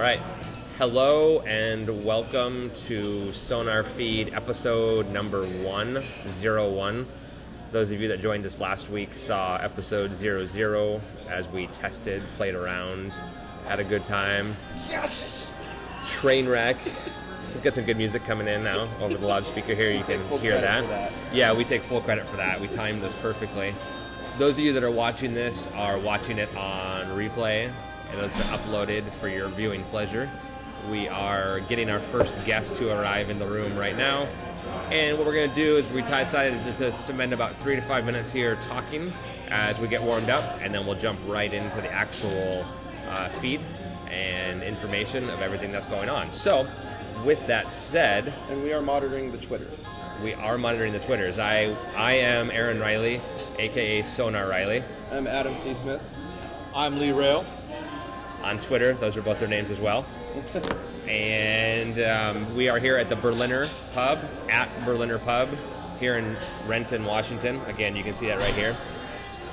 right. Hello and welcome to Sonarfeed episode number 101. Those of you that joined us last week saw episode 00 as we tested, played around, had a good time. Yes! Train wreck. So we've got some good music coming in now over the loudspeaker here. You can hear that. Yeah, we take full credit for that. We timed this perfectly. Those of you that are watching this are watching it on replay, and it's uploaded for your viewing pleasure. We are getting our first guest to arrive in the room right now. And what we're going to do is we decided to spend about 3 to 5 minutes here talking as we get warmed up, and then we'll jump right into the actual feed and information of everything that's going on. So, with that said... And we are monitoring the Twitters. We are monitoring the Twitters. I am Aaron Riley, a.k.a. Sonar Riley. I'm Adam C. Smith. I'm Lee Rail. On Twitter, those are both their names as well. And we are here at the Berliner Pub, at Berliner Pub, here in Renton, Washington. Again, you can see that right here,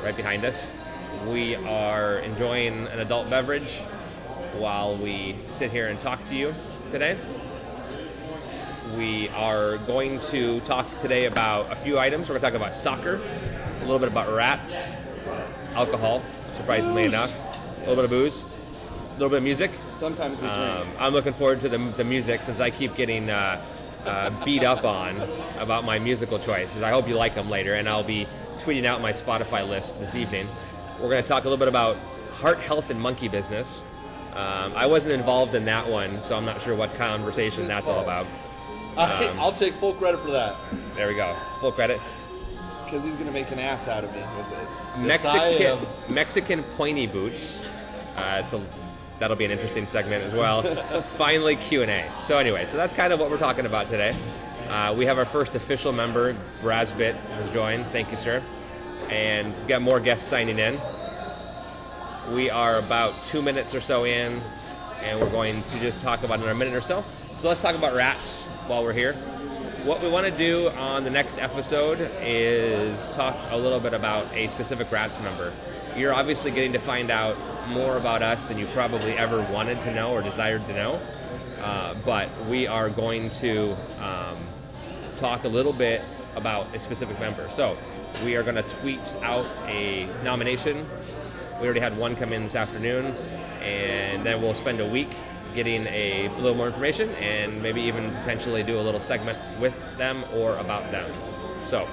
right behind us. We are enjoying an adult beverage while we sit here and talk to you today. We are going to talk today about a few items. We're going to talk about soccer, a little bit about rats, alcohol, surprisingly enough, a little bit of booze, a little bit of music. Sometimes we drink. I'm looking forward to the music since I keep getting beat up on about my musical choices. I hope you like them later, and I'll be tweeting out my Spotify list this evening. We're going to talk a little bit about heart health and monkey business. I wasn't involved in that one, so I'm not sure what conversation that's all about. I'll take full credit for that. There we go. Full credit. Because he's going to make an ass out of me with it. Mexican pointy boots. That'll be an interesting segment as well. Finally, Q&A. So anyway, so that's kind of what we're talking about today. We have our first official member, Brasbit, has joined. Thank you, sir. And we've got more guests signing in. We are about 2 minutes or so in, and we're going to just talk about another minute or so. So let's talk about rats while we're here. What we want to do on the next episode is talk a little bit about a specific rats member. You're obviously getting to find out more about us than you probably ever wanted to know or desired to know. But we are going to talk a little bit about a specific member. So we are going to tweet out a nomination. We already had one come in this afternoon, and then we'll spend a week getting a little more information and maybe even potentially do a little segment with them or about them. So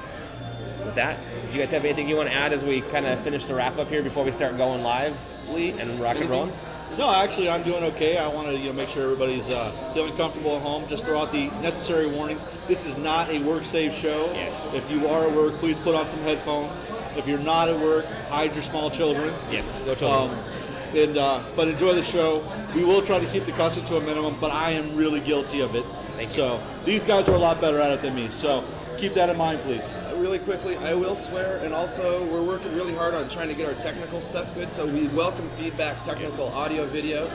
with that, do you guys have anything you want to add as we kind of finish the wrap up here before we start going live, Lee, and rock and rolling? No, actually, I'm doing okay. I want to make sure everybody's feeling comfortable at home. Just throw out the necessary warnings. This is not a work-safe show. Yes. If you are at work, please put on some headphones. If you're not at work, hide your small children. Yes, no children. But enjoy the show. We will try to keep the cussing to a minimum, but I am really guilty of it. Thank you. So these guys are a lot better at it than me. So keep that in mind, please. Really quickly, I will swear, and also we're working really hard on trying to get our technical stuff good, so we welcome feedback, technical, audio, video.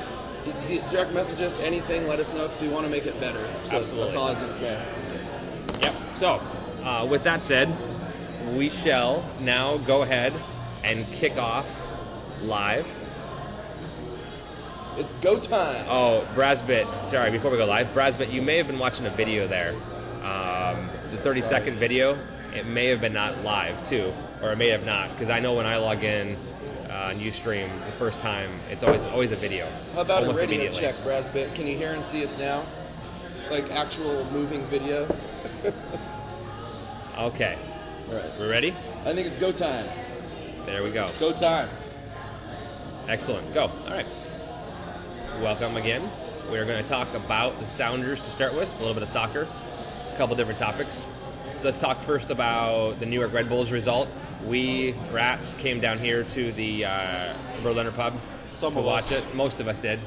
Direct message us, anything, let us know, because we want to make it better. So Absolutely. That's all I was going to say. Yep. So, with that said, we shall now go ahead and kick off live. It's go time. Oh, Brasbit, sorry, before we go live, Brasbit, you may have been watching a video there. It's a 30-second video. It may have been not live, too, or it may have not, because I know when I log in on Ustream the first time, it's always a video. How about a radio check, Brasbit? Can you hear and see us now? Like actual moving video? Okay. All right. We ready? I think it's go time. There we go. Go time. Excellent. Go. All right. Welcome again. We're going to talk about the Sounders to start with, a little bit of soccer, a couple different topics. So let's talk first about the New York Red Bulls result. We, Rats, came down here to the Berliner Pub to watch it. Most of us did.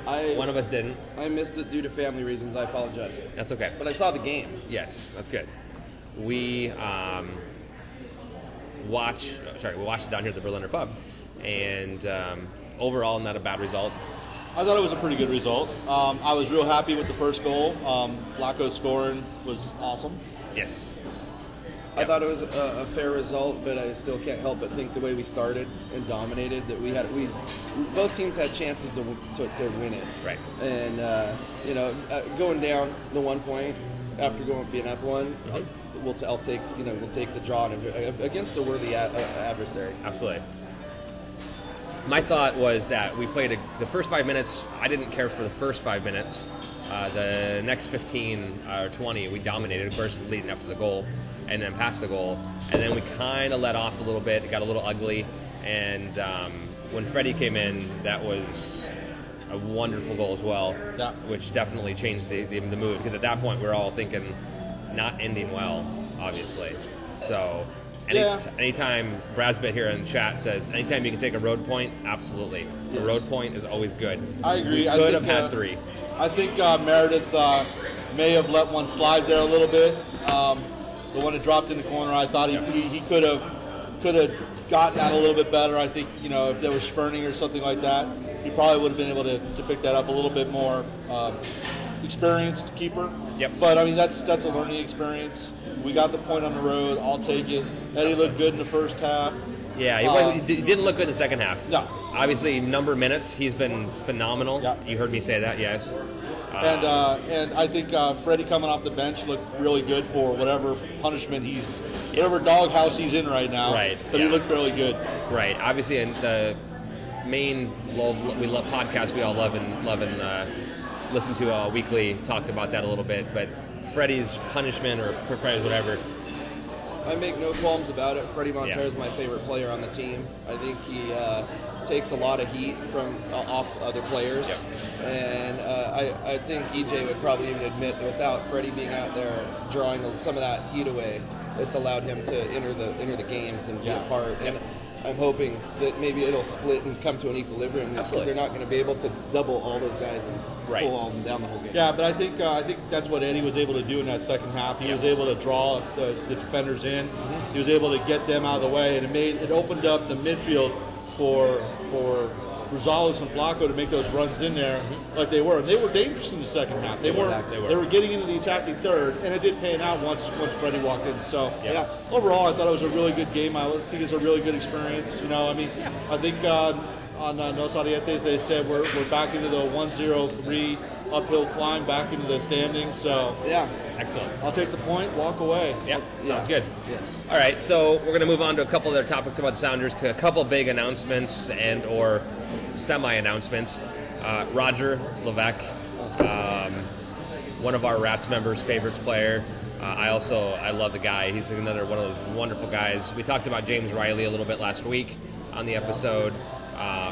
One of us didn't. I missed it due to family reasons. I apologize. That's okay. But I saw the game. Yes, that's good. We watched it down here at the Berliner Pub, and overall, not a bad result. I thought it was a pretty good result. I was real happy with the first goal. Flacco scoring was awesome. Yes. I thought it was a fair result, but I still can't help but think the way we started and dominated, that we both teams had chances to win it. Right. And going down the 1 point after being up one, we'll take the draw against a worthy adversary. Absolutely. My thought was that we played the first 5 minutes. I didn't care for the first 5 minutes. The next 15 or 20, we dominated, of course, leading up to the goal, and then past the goal. And then we kind of let off a little bit. It got a little ugly. And when Freddie came in, that was a wonderful goal as well, which definitely changed the mood. Because at that point, we were all thinking not ending well, obviously. So anytime Brasbit here in the chat says, anytime you can take a road point, absolutely. Yes. A road point is always good. I agree. We could have had 3. I think Meredith may have let one slide there a little bit. The one that dropped in the corner, I thought he could have gotten that a little bit better. I think, if there was spurning or something like that, he probably would have been able to pick that up a little bit more. Experienced keeper. Yep. But I mean, that's a learning experience. We got the point on the road. I'll take it. Eddie looked good in the first half. Yeah, he didn't look good in the second half. No. Obviously, number of minutes, he's been phenomenal. Yeah. You heard me say that, yes. And I think Freddie coming off the bench looked really good for whatever punishment whatever doghouse he's in right now. Right. But he looked fairly good. Right. Obviously, in the main podcast we all love and listen to weekly talked about that a little bit. But Freddie's punishment or Freddie's whatever. I make no qualms about it. Freddie Montero is my favorite player on the team. I think he takes a lot of heat from off other players. Yep. And I think EJ would probably even admit that without Freddie being out there drawing some of that heat away, it's allowed him to enter the games and be a part. And I'm hoping that maybe it'll split and come to an equilibrium because they're not going to be able to double all those guys and pull all of them down the whole game. Yeah, but I think that's what Eddie was able to do in that second half. He was able to draw the defenders in. Mm-hmm. He was able to get them out of the way, and it opened up the midfield for Rosales and Flacco to make those runs in there like they were. And they were dangerous in the second half. They were getting into the attacking third, and it did pan out once Freddie walked in. So overall, I thought it was a really good game. I think it's a really good experience. I think on Nos Arietes they said we're back into the 1-0-3 uphill climb back into the standings. So excellent. I'll take the point, walk away. Sounds good. Yes. All right, so we're going to move on to a couple other topics about the Sounders, a couple big announcements and or semi-announcements. Roger Levesque, one of our Rats members' favorites player. I love the guy. He's another one of those wonderful guys. We talked about James Riley a little bit last week on the episode.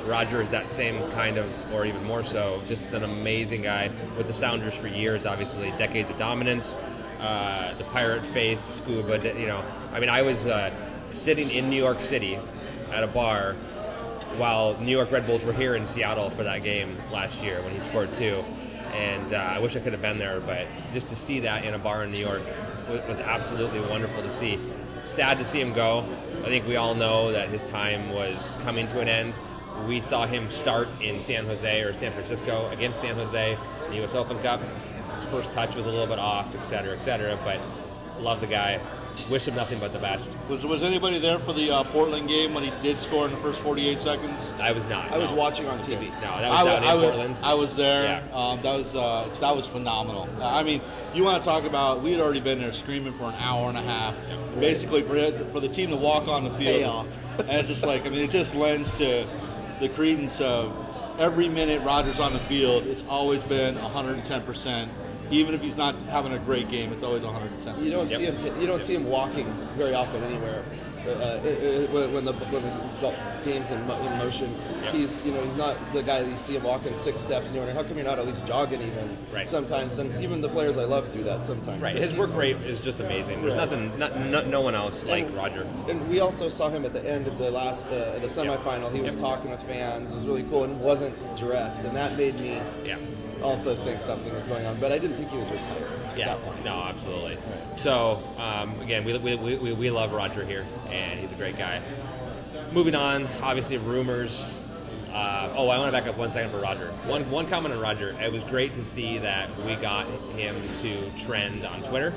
Roger is that same kind of, or even more so, just an amazing guy with the Sounders for years, obviously, decades of dominance, the pirate face, the scuba, I was sitting in New York City at a bar while New York Red Bulls were here in Seattle for that game last year when he scored 2. And I wish I could have been there, but just to see that in a bar in New York was absolutely wonderful to see. Sad to see him go. I think we all know that his time was coming to an end. We saw him start in San Jose or San Francisco against San Jose in the U.S. Open Cup. His first touch was a little bit off, et cetera, but love the guy. Wish him nothing but the best. Was anybody there for the Portland game when he did score in the first 48 seconds? I was not. I was watching on TV. No, that was down in Portland. I was there. Yeah. That was phenomenal. I mean, you want to talk about? We had already been there screaming for an hour and a half, basically for the team to walk on the field. And it's just it just lends to the credence of every minute Roger's on the field. It's always been 110%. Even if he's not having a great game, it's always 110%. You don't see him. You don't see him walking very often anywhere. When the game's in motion, he's not the guy that you see him walking 6 steps and you're wondering, how come you're not at least jogging even? Right. Sometimes, and even the players I love do that sometimes. Right. His work rate is just amazing. There's no one else like Roger. And we also saw him at the end of the last the semifinal. He was talking with fans. It was really cool and wasn't dressed, and that made me also think something was going on. But I didn't think he was retired. At that point. No, absolutely. So again, we love Roger here, and he's a great guy. Moving on, obviously rumors I want to back up 1 second for Roger. One comment on Roger. It was great to see that we got him to trend on Twitter.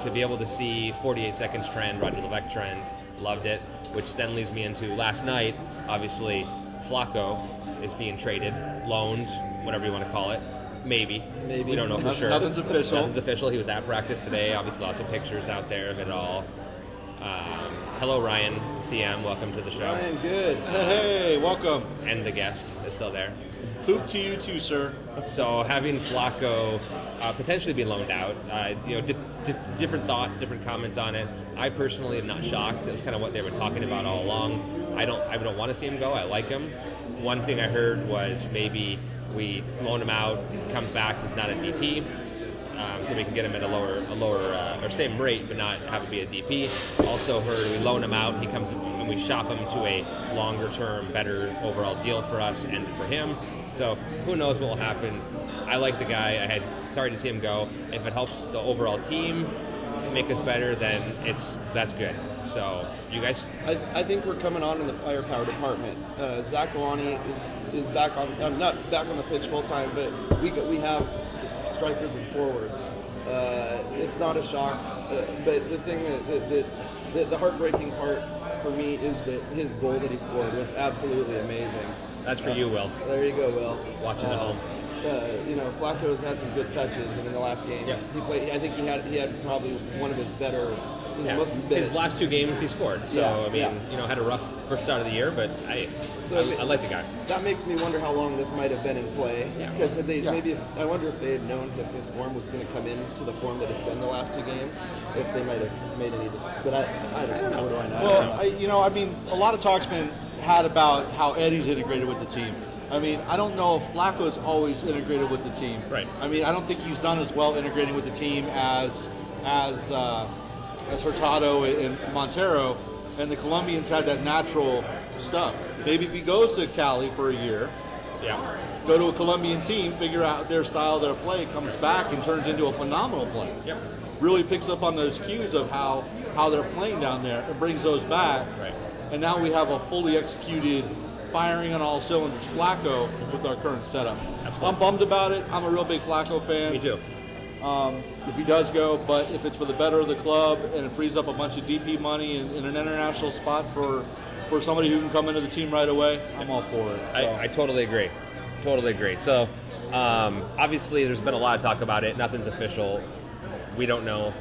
To be able to see 48 seconds trend, Roger Levesque trend, loved it. Which then leads me into last night. Obviously, Flacco is being traded, loaned, whatever you want to call it. Maybe. We don't know for sure. Nothing's official. Nothing's official. He was at practice today. Obviously, lots of pictures out there of it all. Hello, Ryan CM. Welcome to the show. Ryan, good. Hey, welcome. And the guest is still there. Poop to you too, sir. So having Flacco potentially be loaned out, different thoughts, different comments on it. I personally am not shocked. It was kind of what they were talking about all along. I don't want to see him go. I like him. One thing I heard was maybe we loan him out, he comes back, he's not a DP, so we can get him at a lower or same rate, but not have it be a DP. Also heard we loan him out, he comes and we shop him to a longer term, better overall deal for us and for him. So who knows what will happen. I like the guy. Sorry to see him go. If it helps the overall team make us better, then that's good. So you guys, I think we're coming on in the firepower department. Zach Galani is back on, not back on the pitch full time, but we have strikers and forwards. It's not a shock, but the thing that the heartbreaking part for me is that his goal that he scored was absolutely amazing. That's for you, Will. There you go, Will. Watching at home. Flacco's had some good touches, and in the last game, he played. I think he had probably one of his better. His last 2 games he scored. So had a rough first start of the year, but I like the guy. That makes me wonder how long this might have been in play. Because I wonder if they had known that his form was going to come in to the form that it's been the last 2 games, if they might have made any. But I don't know. What do I know? Well, a lot of talk's been had about how Eddie's integrated with the team. I mean, I don't know if Flacco's always integrated with the team. Right. I mean, I don't think he's done as well integrating with the team as Hurtado and Montero, and the Colombians had that natural stuff. Maybe if he goes to Cali for a year, go to a Colombian team, figure out their style, their play, comes back and turns into a phenomenal player. Yep. Really picks up on those cues of how they're playing down there and brings those back. Right. And now we have a fully executed, firing on all cylinders Flacco with our current setup. Absolutely. I'm bummed about it. I'm a real big Flacco fan. Me too. If he does go, but if it's for the better of the club and it frees up a bunch of DP money in an international spot for somebody who can come into the team right away, I'm all for it. So. I totally agree. So obviously there's been a lot of talk about it. Nothing's official. We don't know.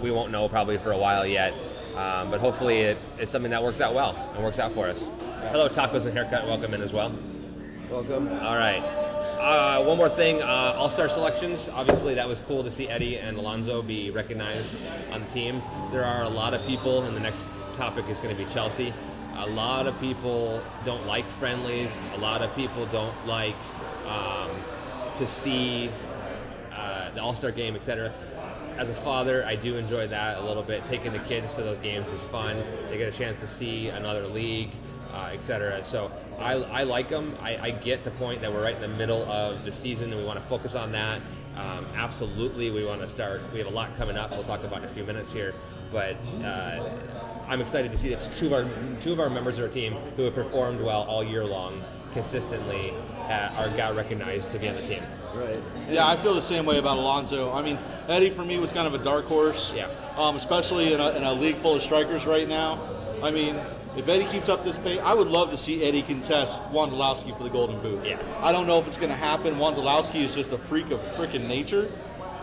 We won't know probably for a while yet. But hopefully it's something that works out well and works out for us. Hello, Tacos and Haircut. Welcome in as well. Welcome. All right. One more thing. All-star selections. Obviously, that was cool to see Eddie and Alonso be recognized on the team. There are a lot of people, and the next topic is going to be Chelsea. A lot of people don't like friendlies. A lot of people don't like to see the All-Star game, etc. As a father, I do enjoy that a little bit. Taking the kids to those games is fun. They get a chance to see another league, etc. So I like them. I get the point that we're right in the middle of the season and we want to focus on that. Absolutely, we want to start. We have a lot coming up. We'll talk about in a few minutes here. But I'm excited to see that two of our members of our team who have performed well all year long consistently got recognized to be on the team. Right. Yeah, I feel the same way about Alonso. I mean, Eddie for me was kind of a dark horse. Yeah. Especially in a league full of strikers right now. I mean, if Eddie keeps up this pace, I would love to see Eddie contest Wondolowski for the Golden Boot. Yeah. I don't know if it's going to happen. Wondolowski is just a freak of freaking nature.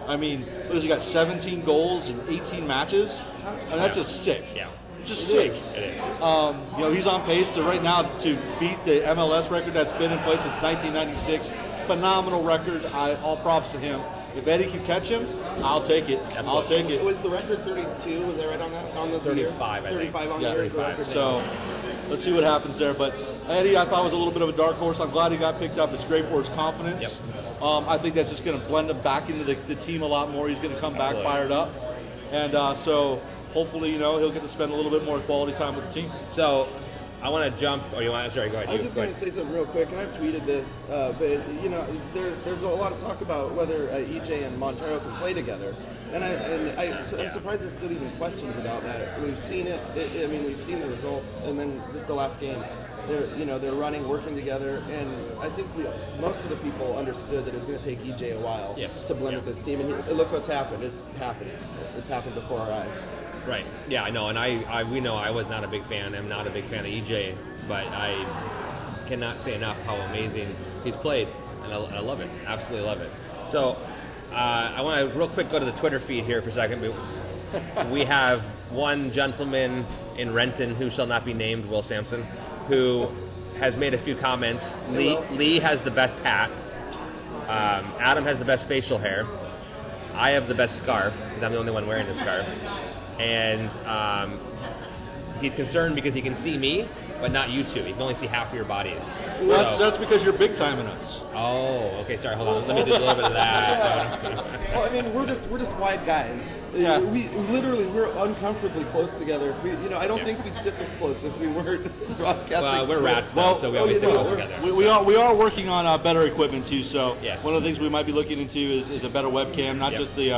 I mean, what has he got, 17 goals in 18 matches? I mean, that's just sick. Yeah. Just sick. It is. He's on pace to right now to beat the MLS record that's been in place since 1996. Phenomenal record. All props to him. If Eddie can catch him, I'll take it. I'll take it. Was the record 32? Was I right on that? On the 35, I think. 35 on Yeah, the 35. So let's see what happens there. But Eddie, I thought was a little bit of a dark horse. I'm glad he got picked up. It's great for his confidence. Yep. I think that's just going to blend him back into the team a lot more. He's going to come back Absolutely. fired up, and so hopefully, he'll get to spend a little bit more quality time with the team. So I want to jump. Oh, you want? Sorry, go ahead. I was just going to say something real quick, and I've tweeted this, but there's a lot of talk about whether EJ and Montero can play together, and I'm surprised there's still even questions about that. We've seen it. We've seen the results, and then just the last game. they're running, working together, and I think most of the people understood that it was going to take EJ a while to blend with this team, and look what's happened. It's happening. It's happened before our eyes. Right. Yeah, I know, and we know I was not a big fan. I'm not a big fan of EJ, but I cannot say enough how amazing he's played, and I love it. Absolutely love it. So I want to real quick go to the Twitter feed here for a second. We have one gentleman in Renton who shall not be named, Will Sampson, who has made a few comments. Lee has the best hat. Adam has the best facial hair. I have the best scarf because I'm the only one wearing the scarf. And he's concerned because he can see me, but not you two. He can only see half of your bodies. Well, that's because you're big timing us. Oh, okay. Sorry, hold on. Let me do a little bit of that. Well, I mean, we're just wide guys. Yeah. We're uncomfortably close together. I don't think we'd sit this close if we weren't broadcasting. Well, we're rats, though, so we always sit close together. We are working on better equipment too. So yes. One of the things we might be looking into is a better webcam, not just the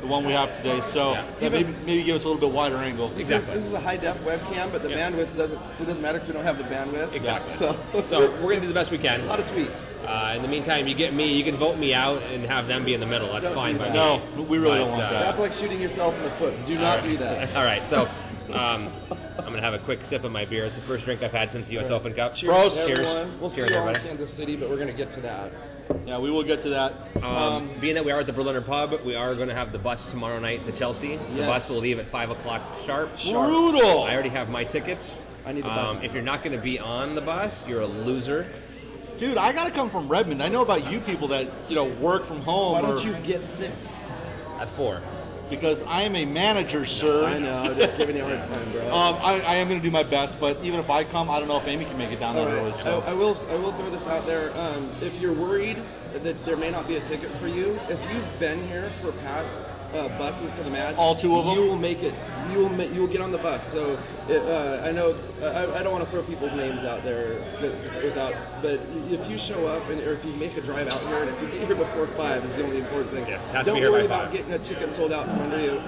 one we have today. So maybe give us a little bit wider angle. Exactly. This is a high def webcam, but the bandwidth doesn't matter because we don't have the bandwidth. Exactly. So we're gonna do the best we can. A lot of tweaks. In the meantime, you get me. You can vote me out and have them be in the middle. That's fine by me. No, we really don't want that. That's like shooting yourself in the foot. Do not do that. All right, so I'm going to have a quick sip of my beer. It's the first drink I've had since the U.S. Open Cup. Cheers, Cheers. everyone. We'll Cheers, see you all in everybody. Kansas City, but we're going to get to that. Yeah, we will get to that. Being that we are at the Berliner Pub, we are going to have the bus tomorrow night to Chelsea. The bus will leave at 5 o'clock sharp. Brutal! I already have my tickets. I need the button. If you're not going to be on the bus, you're a loser. Dude, I got to come from Redmond. I know about you people that work from home. Why don't you get sick? At 4. Because I am a manager, sir. I know. I'm just giving you a hard time, bro. I am going to do my best, but even if I come, I don't know if Amy can make it down that road. So. I will throw this out there. If you're worried that there may not be a ticket for you, if you've been here for past buses to the match, all 2 of them, you will make it. You will get on the bus. So I know I don't want to throw people's names out there but if you show up or if you make a drive out here, and if you get here before 5 is the only important thing. Yes, have to don't be here worry by about 5. getting a ticket sold out from under you.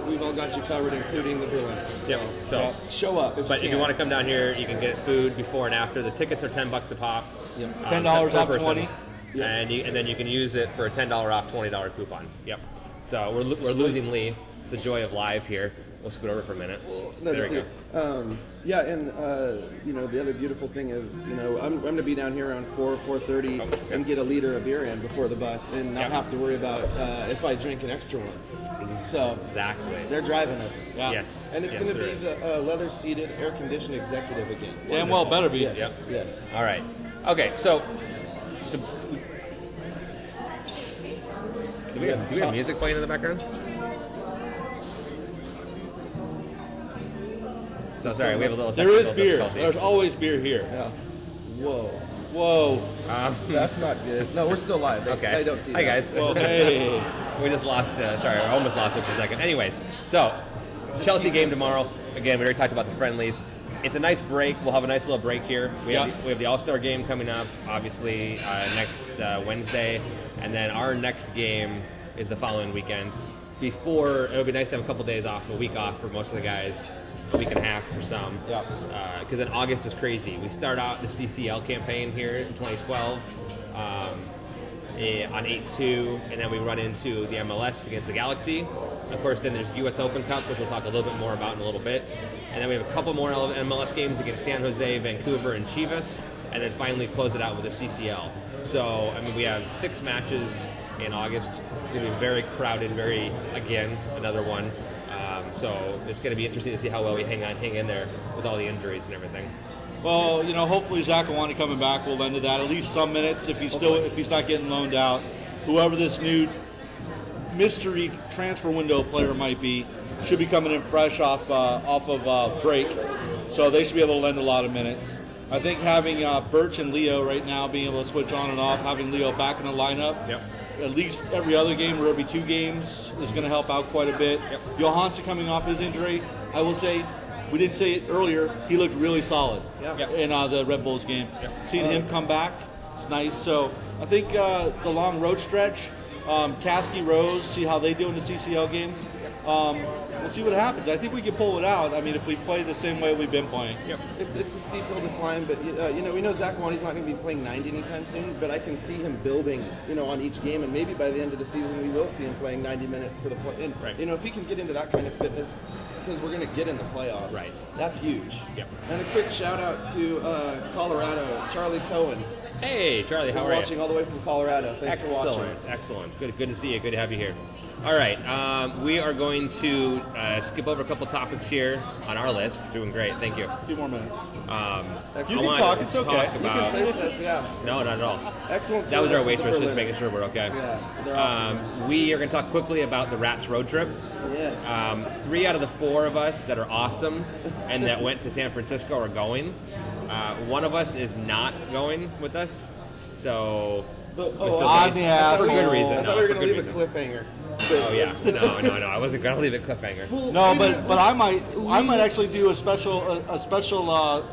We've all got you covered, including the Berliner. Yep. So show up. If you want to come down here, you can get food before and after. The tickets are $10 a pop. Yep. $10 per off person. 20. Yep. And then you can use it for a $10 off, $20 coupon. Yep. So we're losing Lee. It's the joy of live here. We'll scoot over for a minute. There we go. The other beautiful thing is, I'm going to be down here around 4:30 and get a liter of beer in before the bus, and not have to worry about if I drink an extra one. So exactly, they're driving us. Yeah. Yes, and it's going to be the leather-seated, air-conditioned executive again. Damn well better be. Yes. Yep. Yes. All right. Okay. So, do we have music playing in the background? So sorry, we have a little. There is beer. difficulty. There's always beer here. Yeah. Whoa. Whoa. That's not good. No, we're still live. Okay. I don't see Hi that. guys. Well, hey. We just lost. I almost lost it for a second. Anyways, so Chelsea game tomorrow. Again, we already talked about the friendlies. It's a nice break. We'll have a nice little break here. We have the All-Star game coming up, obviously next Wednesday, and then our next game is the following weekend. It'll be nice to have a couple days off, a week off for most of the guys. A week and a half for some. Yeah. Because in August is crazy. We start out the CCL campaign here in 2012 on 8-2, and then we run into the MLS against the Galaxy. Of course, then there's U.S. Open Cup, which we'll talk a little bit more about in a little bit. And then we have a couple more MLS games against San Jose, Vancouver, and Chivas, and then finally close it out with the CCL. So, we have 6 matches in August. It's going to be very crowded, again, another one. So it's going to be interesting to see how well we hang in there with all the injuries and everything. Well, hopefully Zakawani coming back will lend to that at least some minutes if he's not getting loaned out. Whoever this new mystery transfer window player might be should be coming in fresh off of break, so they should be able to lend a lot of minutes. I think having Birch and Leo right now being able to switch on and off, having Leo back in the lineup. Yep. At least every other game or every 2 games is going to help out quite a bit. Yep. Johansson coming off his injury, I will say, we didn't say it earlier, he looked really solid in the Red Bulls game. Yep. Seeing him come back, it's nice. So I think the long road stretch, Kasky, Rose, see how they do in the CCL games. We'll see what happens. I think we can pull it out. I mean, if we play the same way we've been playing. Yep. It's a steep hill to climb, but we know Zach Wani's not going to be playing 90 anytime soon. But I can see him building, on each game, and maybe by the end of the season we will see him playing 90 minutes for the play. And, Right. if he can get into that kind of fitness, because we're going to get in the playoffs. Right. That's huge. Yep. And a quick shout out to Colorado, Charlie Cohen. Hey, Charlie, how are watching you? all the way from Colorado. Thanks for watching. Excellent. Good to see you. Good to have you here. All right, we are going to skip over a couple topics here on our list. Doing great, thank you. A few more minutes. You can talk, it's okay. You can say stuff, yeah. No, not at all. Excellent. That was our service waitress, to just Berlin. making sure we're okay. Yeah, they're awesome. We are going to talk quickly about the Rats road trip. Yes. 3 out of the 4 of us that are awesome and that went to San Francisco are going. One of us is not going with us. So, For good reason. I thought we were going to leave a cliffhanger. Oh yeah, no, I wasn't going to leave it cliffhanger. No, but I might actually do a special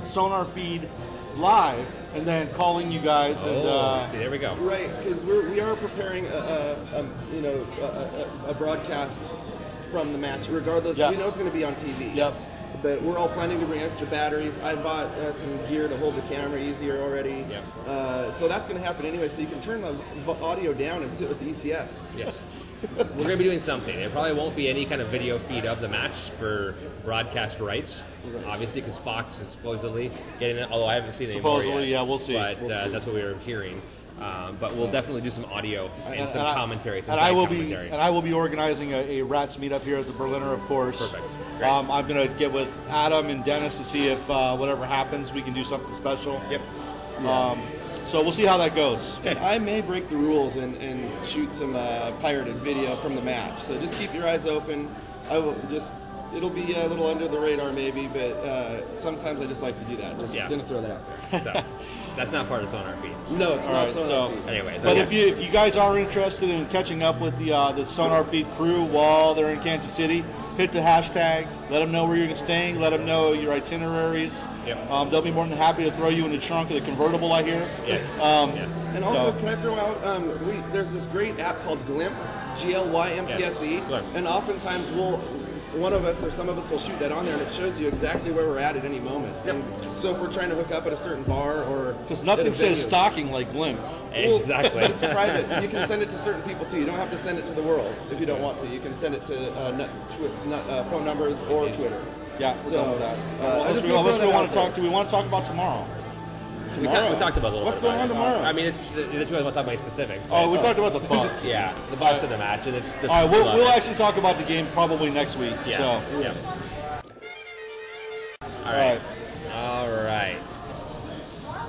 sonar feed live and then calling you guys. See, there we go. Right, because we are preparing a broadcast from the match, regardless. Yeah. We know it's going to be on TV. Yes. But we're all planning to bring extra batteries. I bought some gear to hold the camera easier already. Yep. So that's going to happen anyway. So you can turn the audio down and sit with the ECS. Yes. We're going to be doing something. There probably won't be any kind of video feed of the match for broadcast rights, obviously, because Fox is supposedly getting it, although I haven't seen it anymore Supposedly, yet. yeah, we'll see. But that's what we were hearing. But we'll definitely do some audio and some commentary. And I will be organizing a Rats meetup here at the Berliner, of course. Perfect. Great. I'm going to get with Adam and Dennis to see if whatever happens, we can do something special. Yep. So we'll see how that goes. And I may break the rules and shoot some pirated video from the match. So just keep your eyes open. It'll be a little under the radar maybe, but sometimes I just like to do that. Just didn't throw that out there. So, that's not part of Sonarfeed. No, it's not Sonarfeed. Anyway, But if you guys are interested in catching up with the Sonarfeed crew while they're in Kansas City, hit the hashtag. Let them know where you're staying. Let them know your itineraries. Yep. They'll be more than happy to throw you in the trunk of the convertible, I hear. Yes. Yes. And also, can I throw out? There's this great app called Glimpse, GLYMPSE, Yes, Glimpse. and oftentimes one of us or some of us will shoot that on there, and it shows you exactly where we're at any moment. Yep. And so if we're trying to hook up at a certain bar or Because nothing at a says venue- stalking like Glimpse. Exactly. But it's private. You can send it to certain people too. You don't have to send it to the world if you don't want to. You can send it to phone numbers or Twitter. Yeah, we're So, done with that. I just Unless wanna throw that we want out to talk. there. Do we want to talk about tomorrow? We talked about it a little What's bit. going on tomorrow? I mean, it's the two guys want to talk about specifics. Oh, but- we talked about the bus. yeah, the bus of the match, and it's the All right, we'll actually talk about the game probably next week. Yeah. So. Yeah. All right. All right.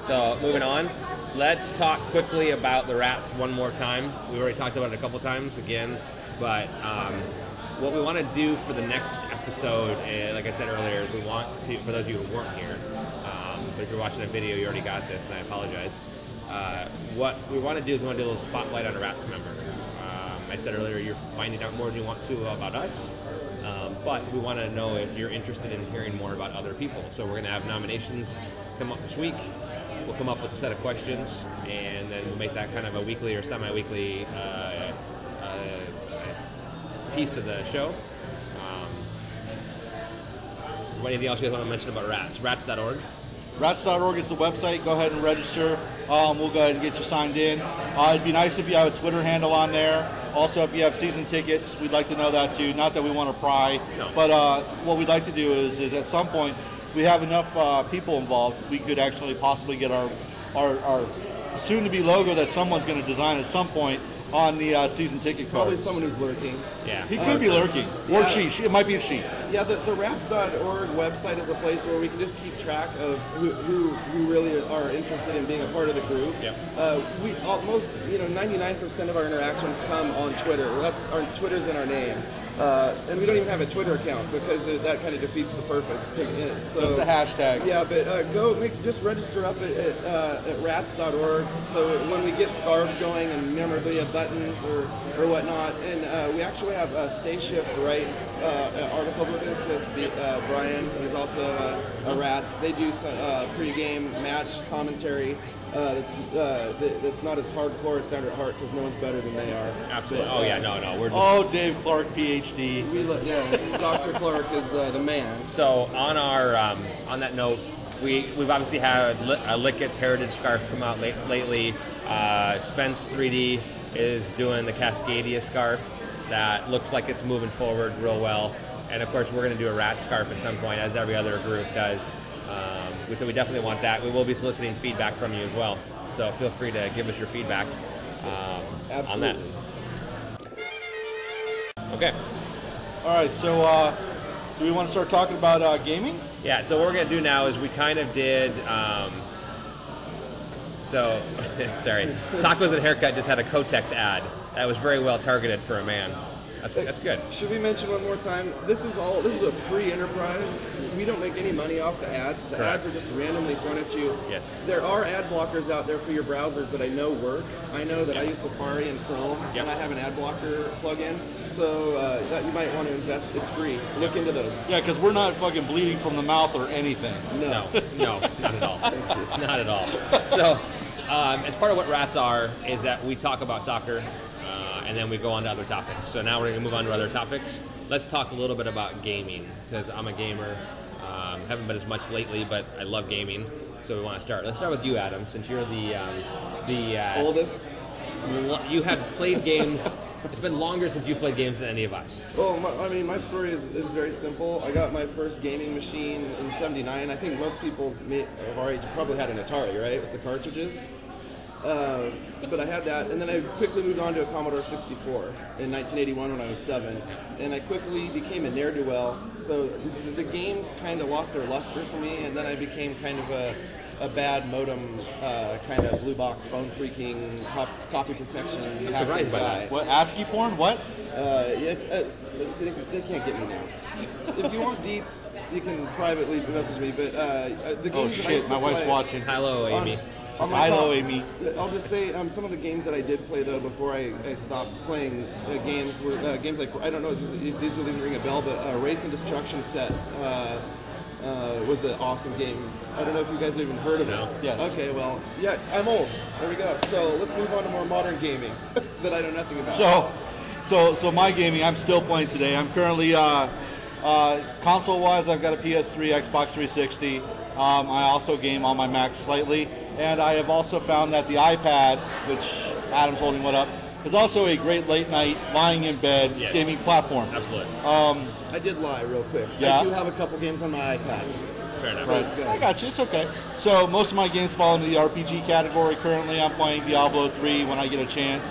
So moving on, let's talk quickly about the Rats one more time. We already talked about it a couple times again, but what we want to do for the next episode, like I said earlier, is we want to, for those of you who weren't here, but if you're watching a video, you already got this, and I apologize. What we want to do is we want to do a little spotlight on a Rats member. I said earlier, you're finding out more than you want to about us. But we want to know if you're interested in hearing more about other people. So we're going to have nominations come up this week. We'll come up with a set of questions, and then we'll make that kind of a weekly or semi-weekly piece of the show. Anything else you guys want to mention about Rats? Rats.org? Rats.org is the website. Go ahead and register. We'll go ahead and get you signed in. It'd be nice if you have a Twitter handle on there. Also, if you have season tickets, we'd like to know that too. Not that we want to pry, but what we'd like to do is at some point we have enough people involved, we could actually possibly get our soon-to-be logo that someone's going to design at some point on the season ticket Probably cards. someone who's lurking. Yeah. He could be lurking, or Yeah. she. It might be a she. Yeah, the rats.org website is a place where we can just keep track of who really are interested in being a part of the group. Yep. We almost 99% of our interactions come on Twitter. Our Twitter's in our name, and we don't even have a Twitter account because that kind of defeats the purpose. So Just the hashtag. Yeah, but just register up at rats.org. So when we get scarves going and memorabilia buttons or whatnot, and we actually have Stay Shift writes articles with us with Brian. He's also a Rats. They do some pre-game match commentary that's not as hardcore as Standard Heart because no one's better than they are. Absolutely. But, Oh yeah, no, we're just... Dave Clark, PhD. Dr. Clark is the man. So on our on that note, we've obviously had a Lickett's Heritage scarf come out lately. Spence 3D is doing the Cascadia scarf that looks like it's moving forward real well. And of course, we're going to do a rat scarf at some point, as every other group does. So we definitely want that. We will be soliciting feedback from you as well. So feel free to give us your feedback on that. Okay. All right, so do we want to start talking about gaming? Yeah, so what we're going to do now is we kind of did... sorry. Tacos and Haircut just had a Kotex ad that was very well targeted for a man. That's good. Should we mention one more time? This is a free enterprise. We don't make any money off the ads. The Correct. ads are just randomly thrown at you. Yes. There are ad blockers out there for your browsers that I know work. I know that I use Safari and Chrome, Yep. and I have an ad blocker plugin. So that you might want to invest. It's free. Look into those. Yeah, because we're not fucking bleeding from the mouth or anything. No, not at all. Thank you. Not at all. So, as part of what Rats are, is that we talk about soccer, and then we go on to other topics. So now we're going to move on to other topics. Let's talk a little bit about gaming, because I'm a gamer. Haven't been as much lately, but I love gaming. So we want to start. Let's start with you, Adam, since you're the Oldest. You have played games. It's been longer since you played games than any of us. Well, my story is very simple. I got my first gaming machine in '79. I think most people of our age probably had an Atari, right, with the cartridges. But I had that, and then I quickly moved on to a Commodore 64 in 1981 when I was 7, and I quickly became a ne'er-do-well. So the games kind of lost their luster for me, and then I became kind of a bad modem, kind of blue box phone freaking, copy protection. I'm surprised by that. What, ASCII porn? What? They can't get me now. If you want deets, you can privately message me. But the games Oh that I shit, used to my wife's play, watching. Hello, Amy. on my Hello, top- Amy. I'll just say some of the games that I did play though before I stopped playing games were games like, I don't know if these will even ring a bell, but Race and Destruction Set was an awesome game. I don't know if you guys have even heard of No. it. Yes. Okay, well, yeah, I'm old. There we go. So let's move on to more modern gaming that I know nothing about. So my gaming, I'm still playing today. I'm currently console-wise, I've got a PS3, Xbox 360. I also game on my Mac slightly, and I have also found that the iPad, which Adam's holding one up, is also a great late-night lying in bed Yes. gaming platform. Absolutely. I did lie real quick. Yeah. I do have a couple games on my iPad. Fair enough. Right. Good. I got you. It's okay. So most of my games fall into the RPG category. Currently, I'm playing Diablo 3 when I get a chance.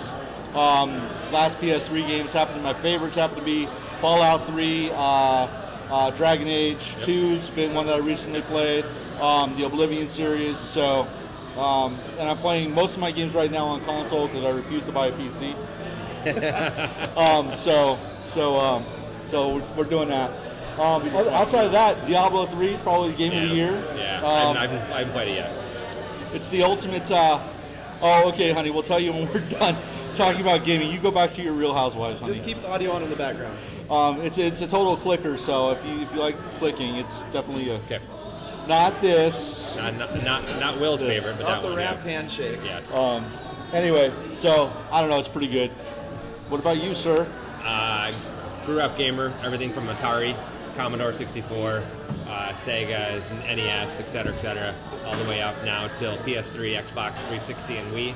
Last PS3 games my favorites happen to be Fallout 3, Dragon Age 2's been one that I recently played, the Oblivion series. So, and I'm playing most of my games right now on console because I refuse to buy a PC. So we're doing that. Outside of that, Diablo 3, probably the game of the year. Yeah, I haven't played it yet. It's the ultimate. Okay, honey, we'll tell you when we're done talking about gaming. You go back to your Real Housewives, honey. Just keep the audio on in the background. It's a total clicker, so if you like clicking, it's definitely Okay. not this. Not Will's favorite, but Not that the one. rat's Yeah. handshake. Yes. Anyway, so I don't know. It's pretty good. What about you, sir? Grew up gamer, everything from Atari, Commodore 64, Sega's, NES, etc., all the way up now till PS3, Xbox 360, and Wii.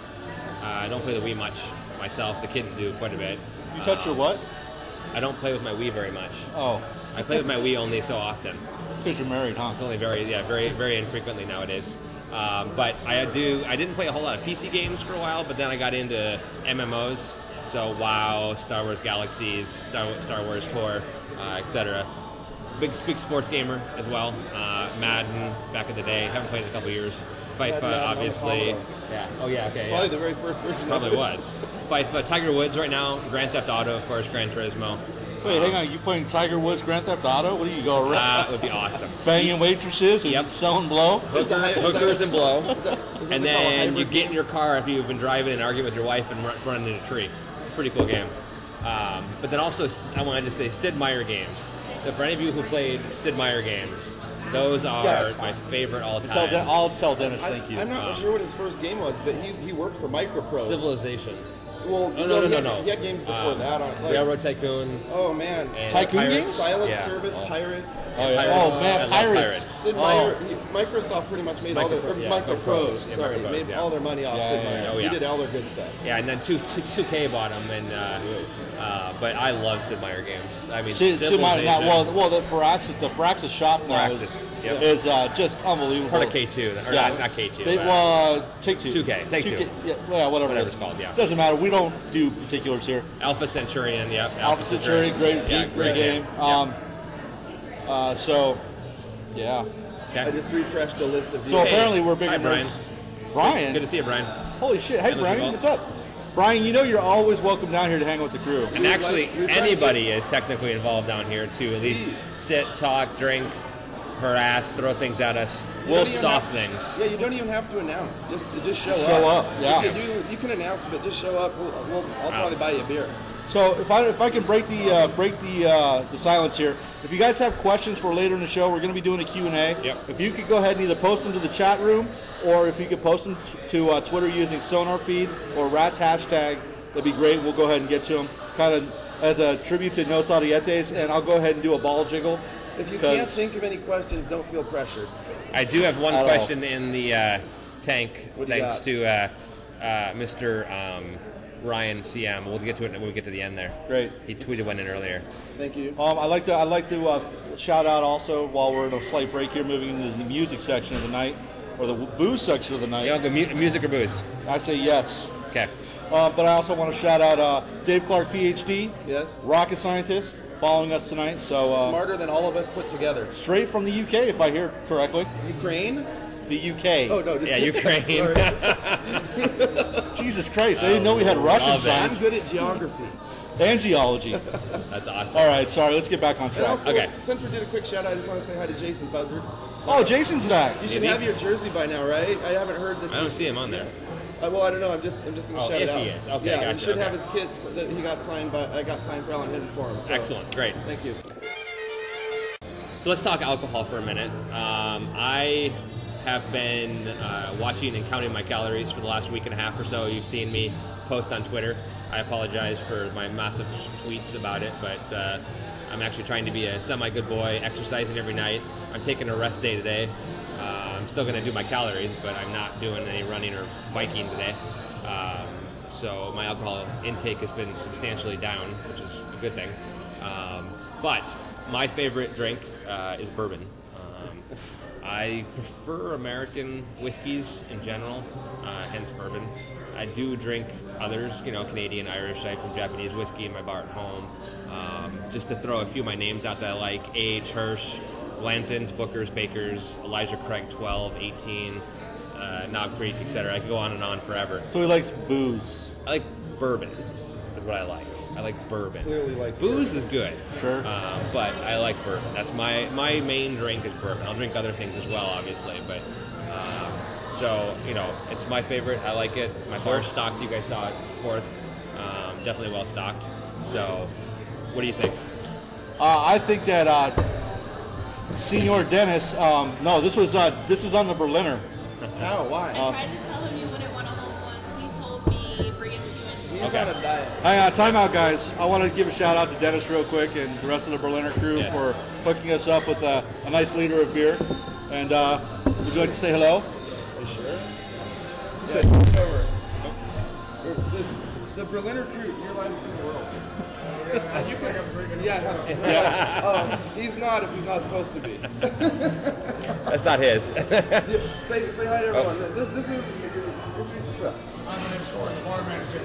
I don't play the Wii much myself. The kids do quite a bit. You touch your what? I don't play with my Wii very much. Oh, I play with my Wii only so often. it's because you're married, huh? It's only very infrequently nowadays. But I didn't play a whole lot of PC games for a while, but then I got into MMOs. So WoW, Star Wars Galaxies, Star Wars Tour, etc. Big sports gamer as well. Madden back in the day. Haven't played in a couple years. FIFA, Madden on the obviously. Commodore. Yeah. Oh yeah. Okay. Probably Yeah. the very first version. Probably of it. was. FIFA, Tiger Woods right now. Grand Theft Auto, of course. Gran Turismo. Wait, hang on. You playing Tiger Woods Grand Theft Auto? What do you go around It would be awesome. banging waitresses and Yep. selling blow? Hookers and blow. Is that And the then you hybrid get game? in your car after you've been driving and arguing with your wife and running in a tree. It's a pretty cool game. But then also, I wanted to say Sid Meier games. So for any of you who played Sid Meier games, those are my favorite all time. I'll tell Dennis thank you. I'm not sure what his first game was, but he worked for Microprose. Civilization. Well, no. He had games before that on Railroad Tycoon. Oh man, Tycoon games? Silent Service, Pirates. Oh man, Pirates. Sid Meier, Microsoft pretty much made all their Microprose. Sorry, made all their money off Sid Meier. He did all their good stuff. Yeah, and then 2K bought them, but I love Sid Meier games. I mean, Sid Meier. The Firaxis shop now is just unbelievable. Part of K2, or not K2. Take Two. 2K. Take Two. Yeah, whatever it's called. Yeah, doesn't matter. We don't do particulars here. Alpha Centurion. Yeah. Alpha Centurion, great game. So, yeah. Okay. I just refreshed the list of. So apparently we're bigger. Hi, Brian. Brian. Good to see you, Brian. Holy shit! Hey, Brian, what's up? Brian, you know you're always welcome down here to hang with the crew. And actually, anybody is technically involved down here to at least sit, talk, drink, harass, throw things at us. We'll soft things. Yeah, you don't even have to announce. Just show up. Show up. Yeah. You can announce, but just show up. I'll probably buy you a beer. So if I can break the silence here, if you guys have questions for later in the show, we're going to be doing a Q&A. Yep. If you could go ahead and either post them to the chat room, or if you could post them to Twitter using Sonarfeed or Rats hashtag, that'd be great. We'll go ahead and get to them, kind of as a tribute to Nos Arietes, and I'll go ahead and do a ball jiggle. If you can't think of any questions, don't feel pressured. I do have one question in the tank, thanks to Mr. Ryan CM. We'll get to it when we get to the end there. Great. He tweeted one in earlier. Thank you. I'd like to shout out also, while we're in a slight break here, moving into the music section of the night, or the booze section of the night. You want the music or booze? I say yes. Okay. But I also want to shout out Dave Clark, PhD. Yes. Rocket scientist, following us tonight. So smarter than all of us put together. Straight from the UK, if I hear correctly. Ukraine? The UK. Oh no, just Ukraine. Jesus Christ! I didn't know we had Russian science. I'm good at geography and geology. That's awesome. All right, sorry. Let's get back on track. Also, okay. Since we did a quick shout out, I just want to say hi to Jason Buzzard. Oh, Jason's back. You should have your jersey by now, right? I haven't heard that. I don't see him on there. Well, I don't know. I'm just going to shout it out. If he is, okay, yeah, gotcha. he should have his kits that he got signed by. I got signed for Alan Hidden for him. So. Excellent, great. Thank you. So let's talk alcohol for a minute. I have been watching and counting my calories for the last week and a half or so. You've seen me post on Twitter. I apologize for my massive tweets about it, but I'm actually trying to be a semi-good boy, exercising every night. I'm taking a rest day today. I'm still going to do my calories, but I'm not doing any running or biking today. So my alcohol intake has been substantially down, which is a good thing. But my favorite drink is bourbon. I prefer American whiskeys in general, hence bourbon. I do drink others, Canadian, Irish. I have some Japanese whiskey in my bar at home. Just to throw a few of my names out that I like: A.H. Hirsch, Blanton's, Booker's, Baker's, Elijah Craig 12, 18, Knob Creek, etc. I could go on and on forever. So he likes booze. I like bourbon, is what I like. I like bourbon. Clearly likes booze bourbon. is good. Sure. But I like bourbon. That's my main drink is bourbon. I'll drink other things as well, obviously, but so it's my favorite. I like it. My bar's stocked. You guys saw it. 4th, definitely well stocked. So, what do you think? I think that Senor Dennis. No, this is on the Berliner. How? Why? I tried to tell him you wouldn't want to hold one. He told me bring it to you. He's on a diet. Hey, time out, guys. I want to give a shout out to Dennis real quick and the rest of the Berliner crew for hooking us up with a nice liter of beer. And would you like to say hello? Are you sure? Yeah, come over. The Berliner crew, you're live in the world. You think I'm drinking? Yeah. He's not if he's not supposed to be. That's not his. Say hi to everyone. This is introduce yourself. I'm an historic bar manager.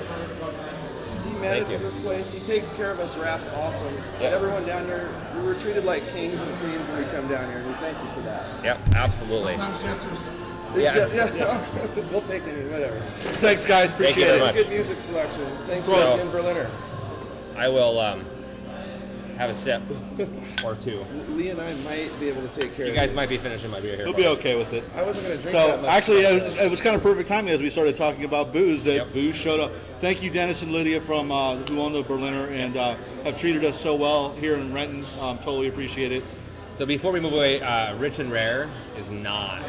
He manages this place. He takes care of us rats. Awesome. Everyone down here, we were treated like kings and queens when we come down here, and we thank you for that. Yep, absolutely. Sometimes sisters. Yeah. We'll take it. Whatever. Thanks, guys. Thank you Appreciate very it. much. Good music selection. Thank you, So- in Berliner. I will have a sip or two. Lee and I might be able to take care You of guys this. might be finishing my beer here. We'll be okay with it. I wasn't going to drink that So much. actually, it was kind of perfect timing as we started talking about booze that Yep. booze showed up. Thank you, Dennis and Lydia from who own the Berliner and have treated us so well here in Renton. Totally appreciate it. So before we move away, Rich and Rare is not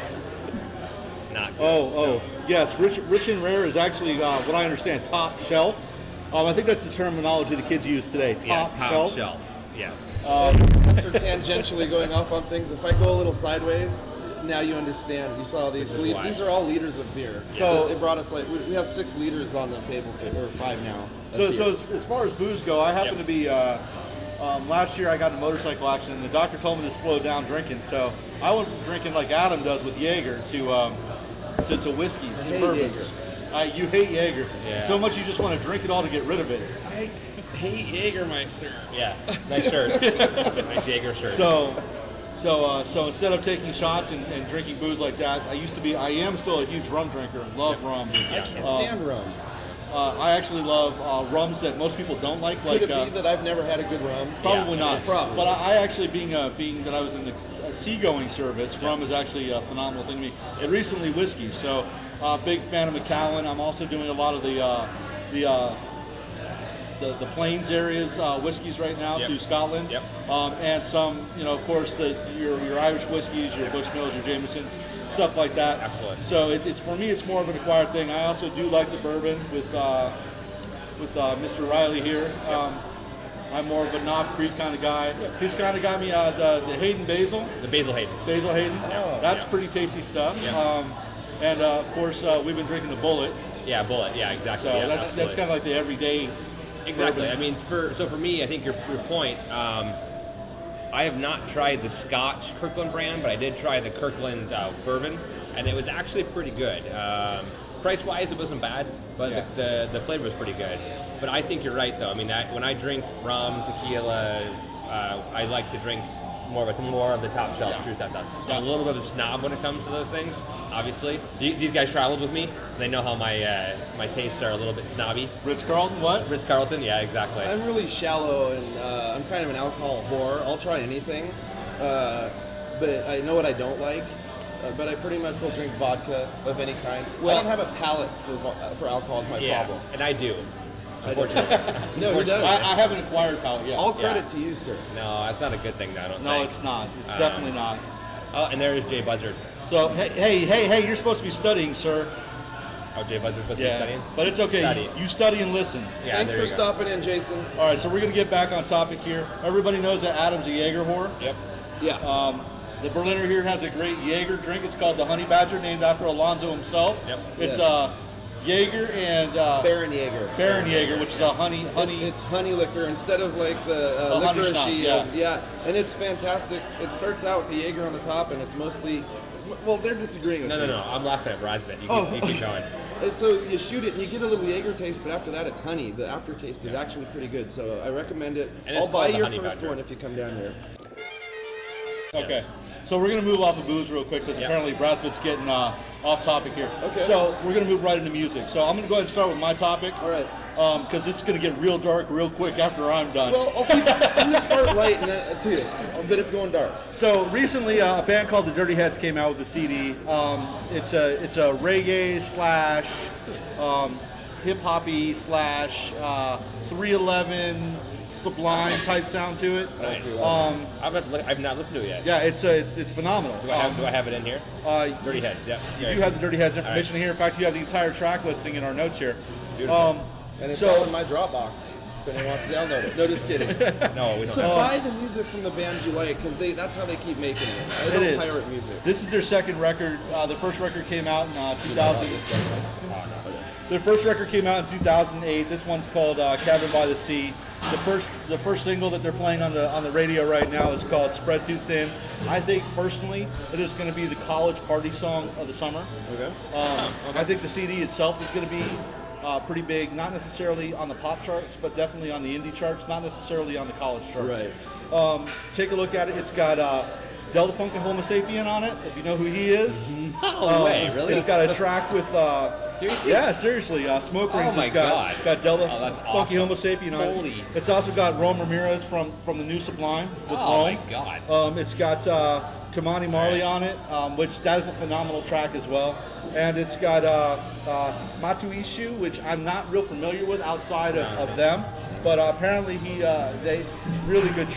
good. Oh, yes. Rich and Rare is actually what I understand top shelf. I think that's the terminology the kids use today. Top shelf. Yes. Since we're tangentially going off on things, if I go a little sideways, now you understand. You saw these. This is why. These are all liters of beer. So- it brought us like we have 6 liters on the table, or 5 now. of So beer. as far as booze go, I happen Yep. to be. Last year I got in a motorcycle accident. And the doctor told me to slow down drinking, so I went from drinking like Adam does with Jaeger to whiskeys and hate bourbons. You hate Jaeger Yeah. so much you just want to drink it all to get rid of it. I hate Jägermeister. Yeah. Nice shirt. Nice Jaeger shirt. So instead of taking shots and drinking booze like that, I am still a huge rum drinker and love rum. I can't stand rum. I actually love rums that most people don't like. Could it be that I've never had a good rum? Probably Yeah, not. probably. But I actually, being that I was in the seagoing service, rum is actually a phenomenal thing to me. And recently, whiskey. So, big fan of Macallan. I'm also doing a lot of the Plains areas whiskeys right now Yep. through Scotland. Yep. And some, of course, your Irish whiskeys, your Bushmills, your Jamesons, stuff like that. Absolutely. So it's for me, it's more of an acquired thing. I also do like the bourbon with Mr. Riley here. I'm more of a Knob Creek kind of guy. He's kind of got me the Hayden Basil. The Basil Hayden. Basil Hayden. That's Yeah. pretty tasty stuff. Yeah. And of course, we've been drinking the Bullet. Yeah, Bullet. Yeah, exactly. So yeah, that's absolutely. kind of like the everyday. Exactly. bourbon. I mean, for me, I think your point. I have not tried the Scotch Kirkland brand, but I did try the Kirkland bourbon, and it was actually pretty good. Price wise, it wasn't bad, but Yeah. the flavor was pretty good. But I think you're right, though. I mean, when I drink rum, tequila, I like to drink more of the top shelf true stuff. So I'm a little bit of a snob when it comes to those things. Obviously, these guys traveled with me. They know how my tastes are a little bit snobby. Ritz Carlton, what? Ritz Carlton, yeah, exactly. I'm really shallow, and I'm kind of an alcohol whore. I'll try anything, but I know what I don't like. But I pretty much will drink vodka of any kind. Well- I don't have a palate for alcohol. Is my Yeah, problem. and I do. Unfortunately. No, he does. I haven't acquired palate yet. All credit to you, sir. No, that's not a good thing, though, I don't No, think. it's not. It's definitely not. Oh, and there is Jay Buzzard. So hey, you're supposed to be studying, sir. Oh, Jay Buzzard's supposed to be Yeah, studying? but it's okay. Study. You study and listen. Yeah, Thanks there for you go. stopping in, Jason. All right, so we're gonna get back on topic here. Everybody knows that Adam's a Jaeger whore. Yep. Yeah. The Berliner here has a great Jaeger drink. It's called the Honey Badger, named after Alonzo himself. Yep. It's Yes. Jaeger and Baron Jaeger. Baron Jaeger, which is a honey. It's honey liquor instead of like the honey licorice. schnapps, yeah. And it's fantastic. It starts out with the Jaeger on the top, and it's mostly. Well, they're disagreeing with No, me. no. I'm laughing at Brasbit. You keep going. So you shoot it and you get a little Jaeger taste, but after that it's honey. The aftertaste is actually pretty good, so I recommend it. And it's I'll buy called the your Honey first Badger. one if you come down here. Okay, so we're gonna move off of booze real quick because Yep. apparently Brasbit's getting off topic here. Okay. So we're gonna move right into music. So I'm gonna go ahead and start with my topic. All right. Because it's gonna get real dark real quick after I'm done. Well, okay, I'm gonna start light and too, but it's going dark. So recently, a band called the Dirty Heads came out with a CD. It's a reggae slash hip hoppy slash 311 Sublime type sound to it. Nice. I've not listened to it yet. Yeah, it's phenomenal. Do I have it in here? Dirty Heads, yeah. You have the Dirty Heads information here. In fact, you have the entire track listing in our notes here. Beautiful. And it's So- all in my Dropbox. If anyone wants to download it. No, just kidding. No, we don't So have buy the music from the bands you like, because that's how they keep making it. I It don't is. pirate music. This is their second record. The first record came out in 2000. Their first record came out in 2008. This one's called Cabin by the Sea. The first single that they're playing on the radio right now is called Spread Too Thin. I think personally it is going to be the college party song of the summer. Okay. I think the CD itself is going to be pretty big, not necessarily on the pop charts, but definitely on the indie charts, not necessarily on the college charts. Right. Take a look at it. It's got Delta Funk and Homo Sapien on it, if you know who he is. No way, really? It's got a track with Seriously? Yeah, seriously. Smoke Rings Oh my has got Delta Oh, that's Funky awesome. Homo Sapien on it. Holy. It's also got Rome Ramirez from the new Sublime with Oh Rome. my god. It's got Kamani Marley on it, which that is a phenomenal track as well. And it's got Matu Ishu, which I'm not real familiar with outside of them. But apparently they really good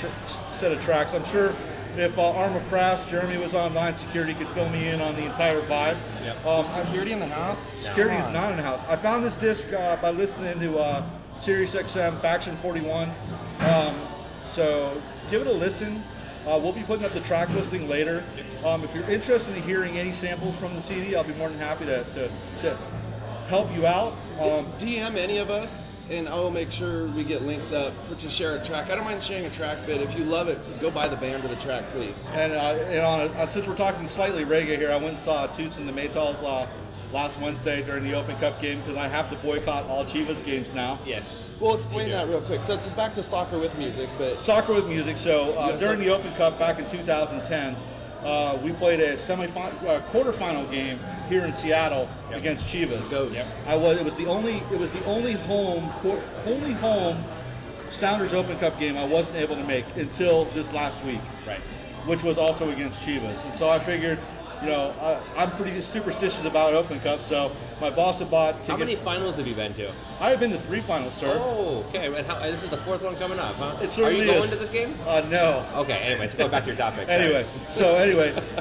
set of tracks. I'm sure if Arm of Crafts, Jeremy was online, security could fill me in on the entire vibe. Yep. Security in the house? Security is not in the house. I found this disc by listening to Sirius XM Faction 41. So give it a listen. We'll be putting up the track listing later. If you're interested in hearing any samples from the CD, I'll be more than happy to help you out. DM any of us, and I will make sure we get links up to share a track. I don't mind sharing a track, but if you love it, go buy the band or the track, please. And since we're talking slightly reggae here, I went and saw Toots and the Maytals last Wednesday during the Open Cup game because I have to boycott all Chivas games now. Yes. We'll explain that real quick. So it's just back to soccer with music, but Soccer with music. So Yes, during sir. the Open Cup back in 2010, we played a quarterfinal game here in Seattle against Chivas. Goats. Yep. It was the only home Sounders Open Cup game I wasn't able to make until this last week, Right. which was also against Chivas. And so I figured, I'm pretty superstitious about Open Cup, so my boss had bought tickets. How many finals have you been to? I have been to 3 finals, sir. Oh, okay. And this is the 4th one coming up, huh? It Are certainly you going is. to this game? No. Okay, anyway, so go back to your topic. Anyway,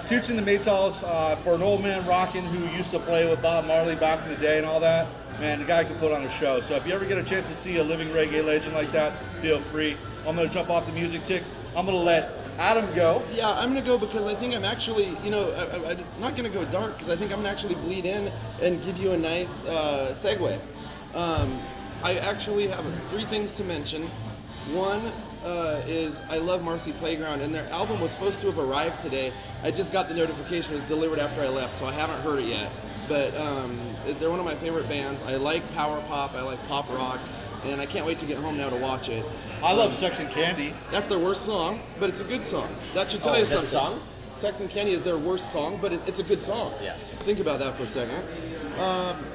Toots and the Maytals, for an old man rocking who used to play with Bob Marley back in the day and all that, man, the guy can put on a show. So if you ever get a chance to see a living reggae legend like that, feel free. I'm going to jump off the music tick. I'm going to let Adam go. yeah, I'm going to go because I think I'm actually, I'm not going to go dark because I think I'm going to actually bleed in and give you a nice segue. I actually have 3 things to mention. One is I love Marcy Playground, and their album was supposed to have arrived today. I just got the notification it was delivered after I left, so I haven't heard it yet. But they're one of my favorite bands. I like power pop, I like pop rock, and I can't wait to get home now to watch it. I love Sex and Candy. That's their worst song, but it's a good song. That should tell you is that something. the song? Sex and Candy is their worst song, but it's a good song. Yeah. Think about that for a second.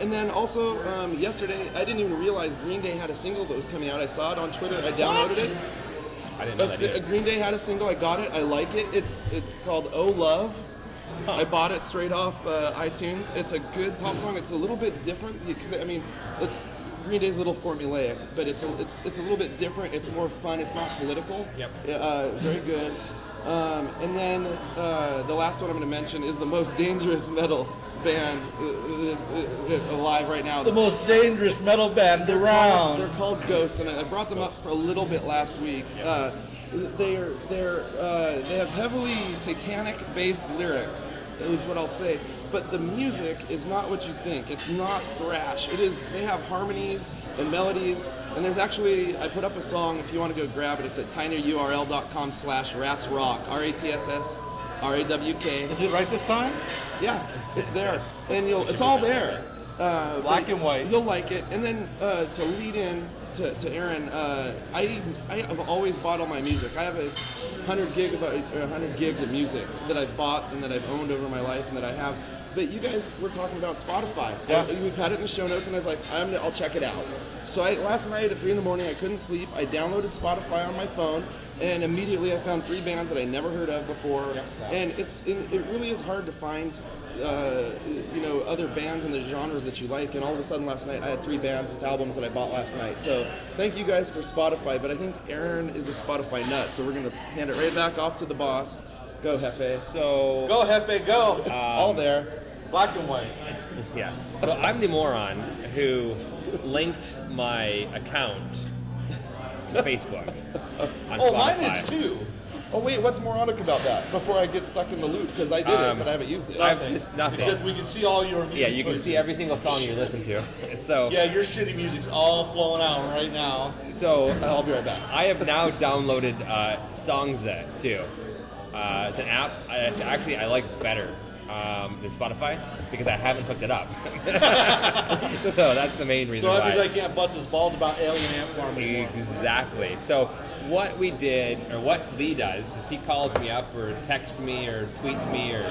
And then also, yesterday, I didn't even realize Green Day had a single that was coming out. I saw it on Twitter. I downloaded it. I didn't know that either. Green Day had a single. I got it. I like it. It's called Oh Love. Huh. I bought it straight off iTunes. It's a good pop song. It's a little bit different because it's Green Day's a little formulaic, but it's a little bit different. It's more fun. It's not political. Yep. Very good. And then the last one I'm going to mention is the most dangerous metal band alive right now. The most dangerous metal band around. They're called Ghost, and I brought them up for a little bit last week. They have heavily satanic-based lyrics, is what I'll say. But the music is not what you think. It's not thrash. It is. They have harmonies and melodies. And there's actually, I put up a song. If you want to go grab it, it's at tinyurl.com/ratsrock. RATSSRAWK. Is it right this time? Yeah, it's there, and it's all there. Black and white. You'll like it. And then to lead in to Aaron, I have always bought all my music. I have 100 gigs of music that I've bought and that I've owned over my life and that I have. But you guys were talking about Spotify. Yeah. We've had it in the show notes, and I was like, I'll check it out. So last night at 3 in the morning, I couldn't sleep. I downloaded Spotify on my phone, and immediately I found 3 bands that I never heard of before. And it really is hard to find, other bands in the genres that you like. And all of a sudden last night, I had 3 bands with albums that I bought last night. So thank you guys for Spotify. But I think Aaron is the Spotify nut, so we're gonna hand it right back off to the boss. Go, Hefe. So, Go, Hefe, go. All there. Black and white. yeah. So I'm the moron who linked my account to Facebook on Oh, Spotify. mine is too. Oh wait, what's moronic about that? Before I get stuck in the loop, because I did it, but I haven't used it. I've just nothing. Except we can see all your music Yeah, you can choices. see every single song you listen to. So, Yeah, your shitty music's all flowing out right now. so I'll be right back. I have now downloaded Songza too. It's an app I like better than Spotify because I haven't hooked it up. So that's the main reason So that why. means I can't bust his balls about alien ant farm anymore. Exactly. So what we did, or what Lee does, is he calls me up or texts me or tweets me or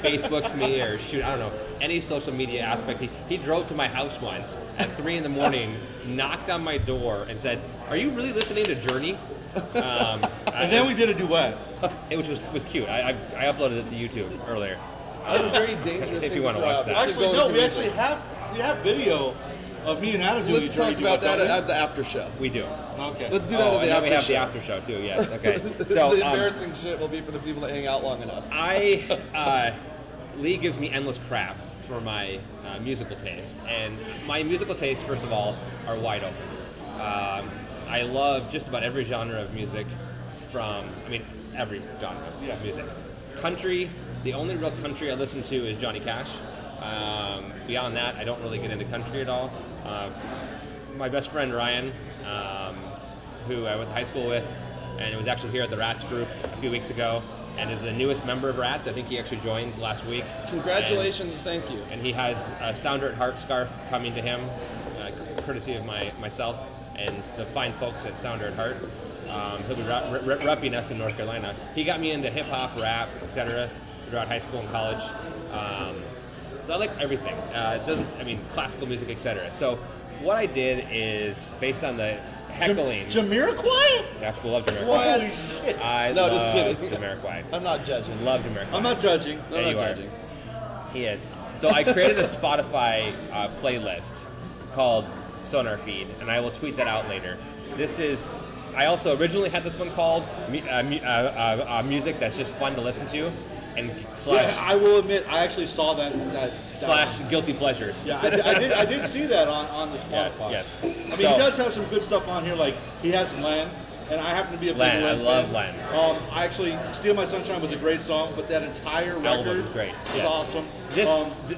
Facebooks me or shoot, I don't know, any social media aspect. He drove to my house once at 3 in the morning, knocked on my door and said, "Are you really listening to Journey?" And then we did a duet. It was cute. I uploaded it to YouTube earlier. That's a very dangerous If thing you wanna to throw watch out. that. Let's Actually, go no, with we music. actually have video of me and Adam doing Let's a Journey talk about duet, that don't at the after show. We do. we? Okay. Let's do that at And the then we after have show. the after show too. Yes. Okay. the So embarrassing shit will be for the people that hang out long enough. Lee gives me endless crap for my musical taste, and my musical tastes, first of all, are wide open. I love just about every genre of music, every genre of music. Country, the only real country I listen to is Johnny Cash. Beyond that, I don't really get into country at all. My best friend Ryan, who I went to high school with, and was actually here at the Rats group a few weeks ago, and is the newest member of Rats. I think he actually joined last week. Congratulations and thank you. And he has a Sounder at Heart scarf coming to him, courtesy of myself and the fine folks at Sounder at Heart. He'll be repping us in North Carolina. He got me into hip hop, rap, etc. throughout high school and college. So I like everything. Classical music, etc. So what I did is based on the heckling. Jamiroquai? I absolutely love Jamiroquai. What? Holy shit. I No, love just kidding. Jamiroquai. I'm not judging. Love Jamiroquai. I'm not judging. I'm Yeah, not you are. judging. He is. So I created a Spotify playlist called Sonarfeed, and I will tweet that out later. I also originally had this one called Music That's Just Fun to Listen to, and Yeah, I will admit, I actually saw that / Guilty Pleasures. Yeah, I did see that on the Spotify. Yes. I mean, So- he does have some good stuff on here. Like he has Len, and I happen to be a big Len, I Len love fan. Len. I actually, "Steal My Sunshine" was a great song, but that entire record is great. is Yes. awesome.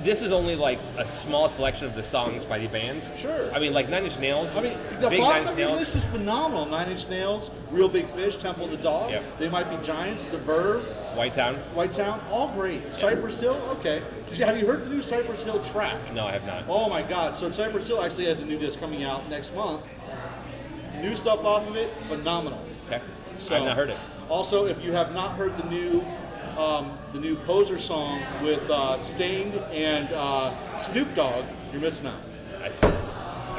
This is only like a small selection of the songs by the bands. Sure. I mean, like Nine Inch Nails. I mean, the big bottom Nine Inch of your Nails. list is phenomenal. 9 Inch Nails, Real Big Fish, Temple of the Dog. Yep. They Might Be Giants, The Verve, White Town. White Town, all great. Cypress Hill, okay. See, have you heard the new Cypress Hill track? No, I have not. Oh my God! So Cypress Hill actually has a new disc coming out next month. New stuff off of it, phenomenal. Okay. So, I've not heard it. Also, if you have not heard the new Poser song with Sting and Snoop Dogg, you're missing out.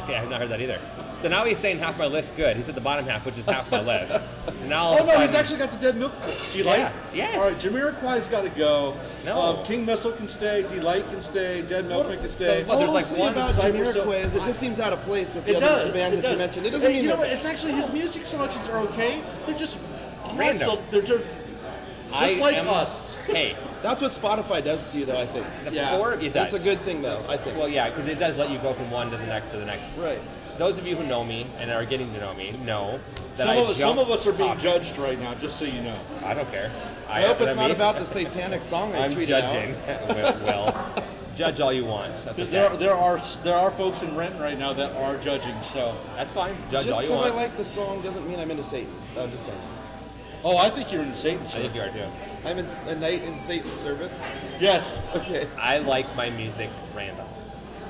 Okay, I have not heard that either. So now he's saying half my list good. He said the bottom half, which is half my list. So now all Oh of a no, he's sudden- actually got the Dead Milk. Do you Yeah, like? yes. All right, Jamiroquai's got to go. No. King Missile can stay. Delight can stay. Dead Milkman can stay. But there's All like I'll say one about Cypress Hill- Jamiroquai is it just seems out of place with the It other does. bands It that you does. mentioned. It doesn't Hey, mean you know that- what? It's actually his music selections are okay. They're just Random. So they're just like us. Hey, That's what Spotify does to you, though, I think. Yeah. before it does. That's a good thing, though, I think. Well, yeah, because it does let you go from one to the next to the next. Right. Those of you who know me and are getting to know me know that Some of us are being judged. judged right now, just so you know. I don't care. I hope it's not me. about the satanic song I I'm tweeted judging. out. Well, judge all you want. That's okay. There are folks in Renton right now that are judging. So That's fine. Judge Just all you because I want. like the song doesn't mean I'm into Satan. I'm just saying. oh, I think you're in Satan. I Sir. think you are too. I'm in a night in Satan's service. Yes, Okay. I like my music random.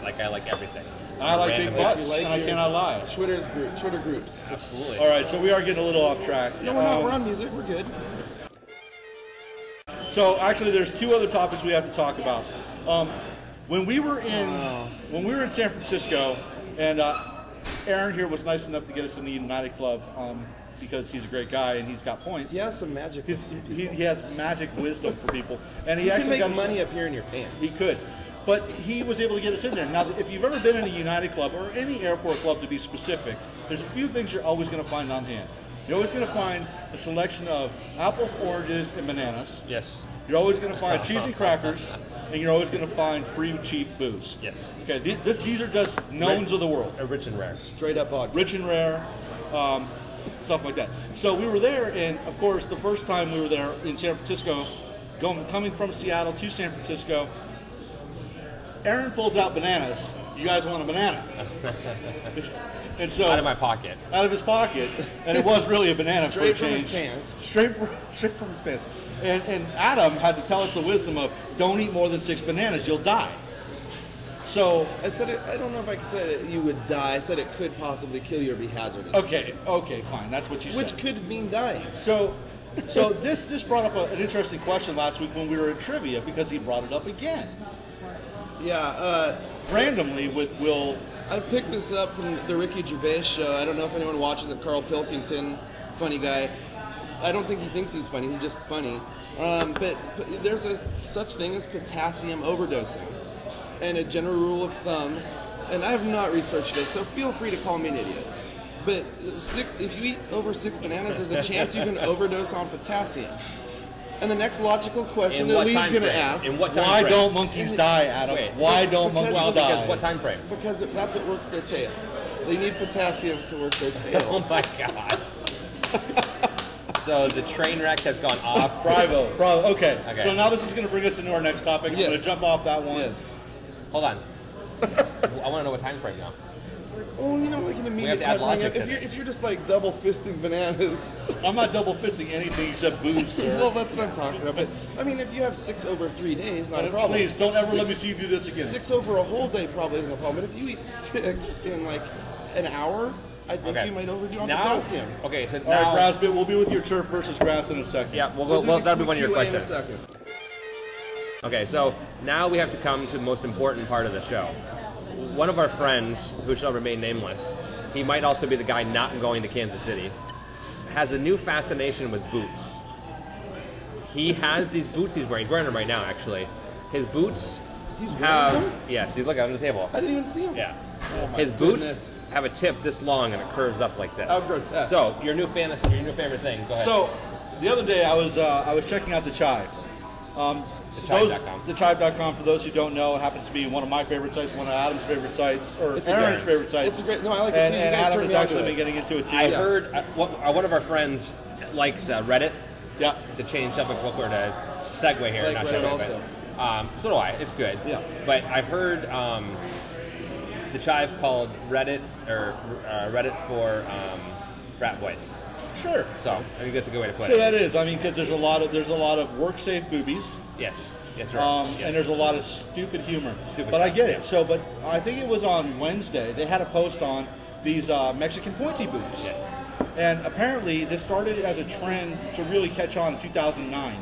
Like I like everything. I like big Randomly. butts, You like and I your cannot lie. Twitter groups. Absolutely. All right, so we are getting a little off track. No, we're not. We're on music. We're good. So actually, there's two other topics we have to talk about. When we were in San Francisco, and Aaron here was nice enough to get us in the United Club because he's a great guy and he's got points. He has some magic. He has magic wisdom for people, and he You can actually make got us- money up here in your pants. He could. But he was able to get us in there. Now, if you've ever been in a United Club, or any airport club to be specific, there's a few things you're always going to find on hand. You're always going to find a selection of apples, oranges, and bananas. Yes. You're always going to find cheese and crackers, and you're always going to find free, cheap booze. Yes. Okay, these are just knowns of the world. Rich and rare. Straight up vodka. Rich and rare, stuff like that. So we were there, and of course, the first time we were there in San Francisco, coming from Seattle to San Francisco, Aaron pulls out bananas. You guys want a banana? And so Out of my pocket. out of his pocket, and it was really a banana Straight for a from his change. pants. Straight from his pants. And Adam had to tell us the wisdom of don't eat more than 6 bananas, you'll die. So I said it. I don't know if I said it, you would die. I said it could possibly kill you or be hazardous. okay, fine. That's what you said. Which could mean dying. So this brought up an interesting question last week when we were at trivia because he brought it up again Yeah. randomly with Will. I picked this up from the Ricky Gervais show. I don't know if anyone watches it. Carl Pilkington, funny guy. I don't think he thinks he's funny. He's just funny. But there's a such thing as potassium overdosing, and a general rule of thumb. And I have not researched this, so feel free to call me an idiot. But if you eat over 6 bananas, there's a chance you can overdose on potassium. And the next logical question that Lee's going to ask: In what time Why frame? don't monkeys die, Adam? Wait, Why don't because- monkeys because die? What time frame? because that's what works their tail. They need potassium to work their tails. Oh my god. So the train wreck has gone off. Bravo. Okay. Okay. So now this is going to bring us into our next topic. I'm Yes. going to jump off that one. Yes. Hold on. I want to know what time frame now. Oh, you know, like an have immediate to add type thing. logic to If you're just like double fisting bananas, I'm not double fisting anything except booze, sir. well, that's what I'm talking about. But I mean, if you have 6 over 3 days, not a problem. Please don't ever let me Six- see you do this again. 6 over a whole day probably isn't a problem. But if you eat 6 in like an hour, I think Okay. you might overdo on Now, potassium. okay, so All now, right, Brasbit, we'll be with your turf versus grass in a second. yeah, We'll do well the that'll be one of your QA in a questions. second. Okay, so now we have to come to the most important part of the show. One of our friends, who shall remain nameless, he might also be the guy not going to Kansas City, has a new fascination with boots. He has these boots he's wearing. He's wearing them right now, actually. His boots He's wearing have... them? Yes, you look under the table. I didn't even see him. Yeah. Oh my His boots goodness. have a tip this long and it curves up like this. How grotesque. So, your new fantasy, your new favorite thing. Go ahead. So, the other day I was checking out the Chive. TheChive.com. TheChive.com, for those who don't know, happens to be one of my favorite sites, one of Adam's favorite sites, or It's a Aaron's great- favorite sites. It's a great. No, I like it and too. You and guys Adam turned has me on to actually it. been getting into it too. I heard one of our friends likes Reddit. Yeah. To change up real quick, or to segue here, I like not Reddit segue, but, so do I. It's good. Yeah. But I've heard the Chive called Reddit or Reddit for frat boys. Sure. So I think that's a good way to put So it. that is, I mean, because there's a lot of work safe boobies. Yes. Yes, sir. Yes. And there's a lot of stupid humor. Stupid but I get yeah. it. So, but I think it was on Wednesday, they had a post on these Mexican pointy boots. Yes. And apparently this started as a trend to really catch on in 2009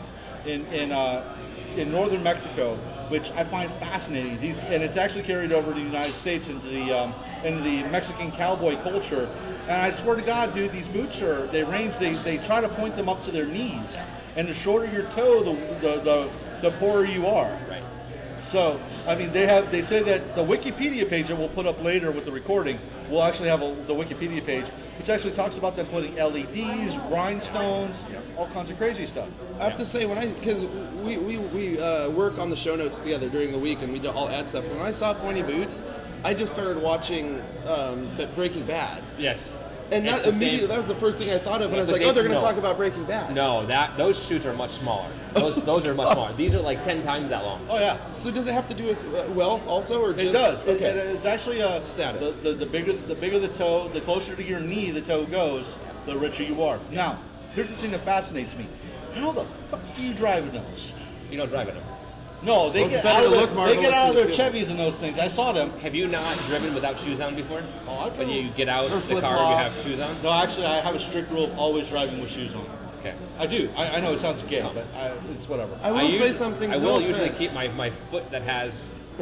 in northern Mexico, which I find fascinating. And it's actually carried over to the United States into the Mexican cowboy culture. And I swear to God, dude, these boots they try to point them up to their knees. And the shorter your toe, the poorer you are. Right. So, I mean, they say that the Wikipedia page that we'll put up later with the recording will actually have the Wikipedia page, which actually talks about them putting LEDs, rhinestones, all kinds of crazy stuff. I have to say, because we work on the show notes together during the week, and we all add stuff. When I saw pointy boots, I just started watching Breaking Bad, Yes. and It's that the immediately same- that was the first thing I thought of, and I was But like, they- oh, they're going to no. talk about Breaking Bad. No, those shoots are much smaller. Those are much smaller. These are like 10 times that long. Oh yeah, So does it have to do with wealth also, or just it does. Okay. It's actually a Status. The bigger the toe, the closer to your knee the toe goes, the richer you are. Now, here's the thing that fascinates me: how the fuck do you drive in those? You don't drive in them. No, they Well, it's get better out of to their, look they marvelous get out of than their to feel. Chevys in those things. I saw them. Have you not driven without shoes on before? Oh, I've When driven- you get out Or the car, you have flip-flops. shoes on? No, actually, I have a strict rule of always driving with shoes on. Okay. I do. I know it sounds gay, but it's whatever. I will say something. I no will usually offense. keep my foot that has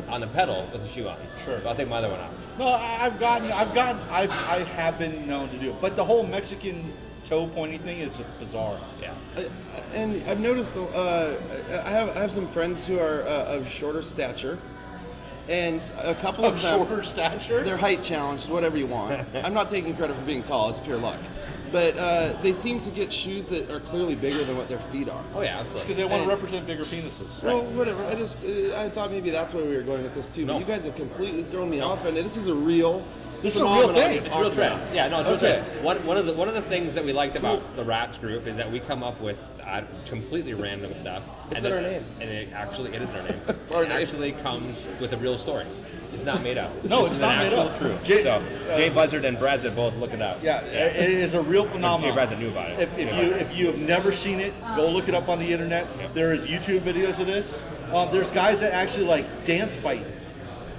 on the pedal with the shoe on. Sure. So I'll take my other one off. No, I have been known to do it. But the whole Mexican toe pointy thing is just bizarre. Yeah. And I've noticed, I have some friends who are of shorter stature, and a couple of Of them, shorter stature? they're height challenged, whatever you want. I'm not taking credit for being tall; it's pure luck. But they seem to get shoes that are clearly bigger than what their feet are. Oh yeah, Because absolutely. they want to And- represent bigger penises. Well, whatever. I thought maybe that's where we were going with this too. No. But you guys have completely thrown me off, and this is a real. This is a real phenomenon thing. to It's a talk real trend. about. Yeah, no, it's a real Okay. trend. One of the things that we liked about the Rats group is that we come up with completely random stuff. It's and in it- our name. And it is our name. It's our It name. actually comes with a real story. It's not made up. No, This it's is not an made actual up. truth. Jay- So Jay Buzzard and Bradford both look it up. Yeah, it is a real Jay phenomenon. Bradford knew about it. If you have never seen it, go look it up on the internet. Yep. There is YouTube videos of this. There's guys that actually like dance fight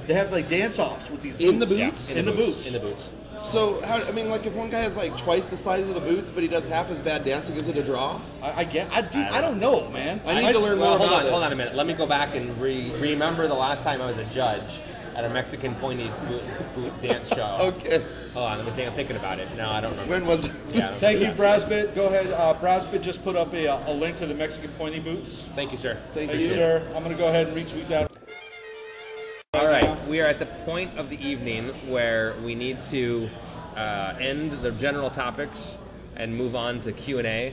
They have like dance-offs with these In the boots. boots? In the boots. In the boots. So, how? I mean, like, if one guy has like twice the size of the boots, but he does half as bad dancing, is it a draw? I don't know, man. I need to learn more Hold about on, this. hold on a minute. Let me go back and remember the last time I was a judge at a Mexican pointy boot dance show. Okay. Hold on, I'm thinking about it. No, I don't remember. When was that? Yeah, Thank you, yeah. Brasbit. Go ahead. Brasbit just put up a link to the Mexican pointy boots. Thank you, sir. Thank Thank you, you. sir. I'm going to go ahead and retweet that. All right, we are at the point of the evening where we need to end the general topics and move on to Q&A.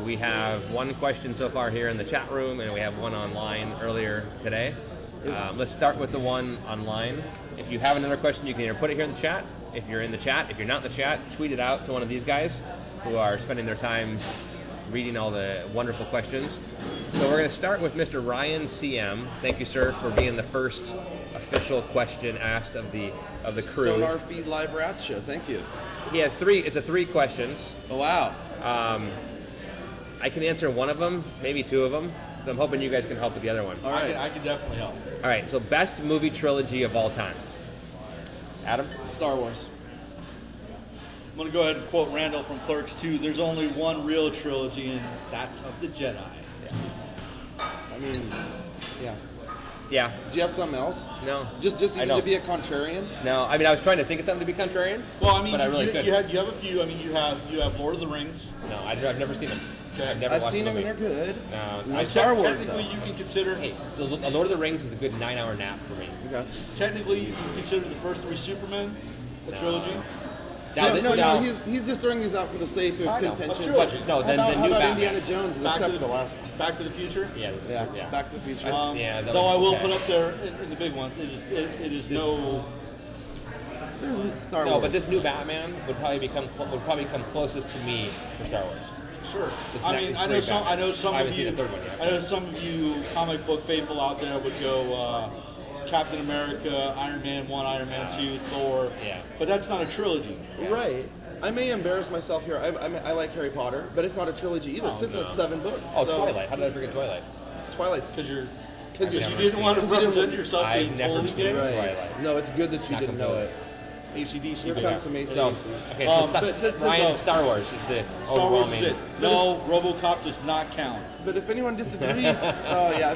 We have one question so far here in the chat room, and we have one online earlier today. Let's start with the one online. If you have another question, you can either put it here in the chat. If you're in the chat, if you're not in the chat, tweet it out to one of these guys who are spending their time reading all the wonderful questions. So we're going to start with Mr. Ryan CM. Thank you, sir, for being the first official question asked of the crew. Sonarfeed Live Rats Show. Thank you. He has three. It's a three questions. Oh, wow. I can answer one of them, maybe two of them. So I'm hoping you guys can help with the other one. All right. I can definitely help. All right. So best movie trilogy of all time. Adam. Star Wars. I'm going to go ahead and quote Randall from Clerks 2. There's only one real trilogy, and that's of the Jedi. I mean, yeah. Yeah. Do you have something else? No. Just I even don't. to be a contrarian? No. I mean, I was trying to think of something to be contrarian. Well, I mean, but I really couldn't. you have a few. I mean, you have Lord of the Rings. No, I've never seen them. I've never I've watched seen the them and movie. they're good. No, No, Star Wars, Technically, though. you can consider. Hey, the Lord of the Rings is a good 9-hour nap for me. Okay. Technically, you can consider the first three Supermen a trilogy. Now, No, he's just throwing these out for the sake of I know. contention. But no, then how the about, new how about Batman. Indiana Jones, Back except to for the last one? Back to the Future. Yeah, Yeah, Back to the Future. Yeah, that Though was I will okay. put up there in the big ones. It is no. There's Star No, Wars. but this new Batman would probably come closest to me for Star Wars. Sure. It's I not- mean, it's I know great some. Batman. I know some I haven't of seen you. the third one yet. I know some of you comic book faithful out there would go Captain America, Iron Man 1, Iron Man 2, Thor. Yeah. But that's not a trilogy. Right. I may embarrass myself here. I like Harry Potter, but it's not a trilogy either. It's like 7 books. Oh, so Twilight. How did I forget Twilight? Twilight's Because you're. because You never didn't want to seen it. represent yourself I've being never totally seen it. gay. right. Twilight. No, it's good that you Not didn't know completely. it. ACDC. Here but comes some So, ACDC. okay, so But this- Ryan, this- Star Wars is the Star Wars is overwhelming. it. No, RoboCop does not count. But if anyone disagrees, if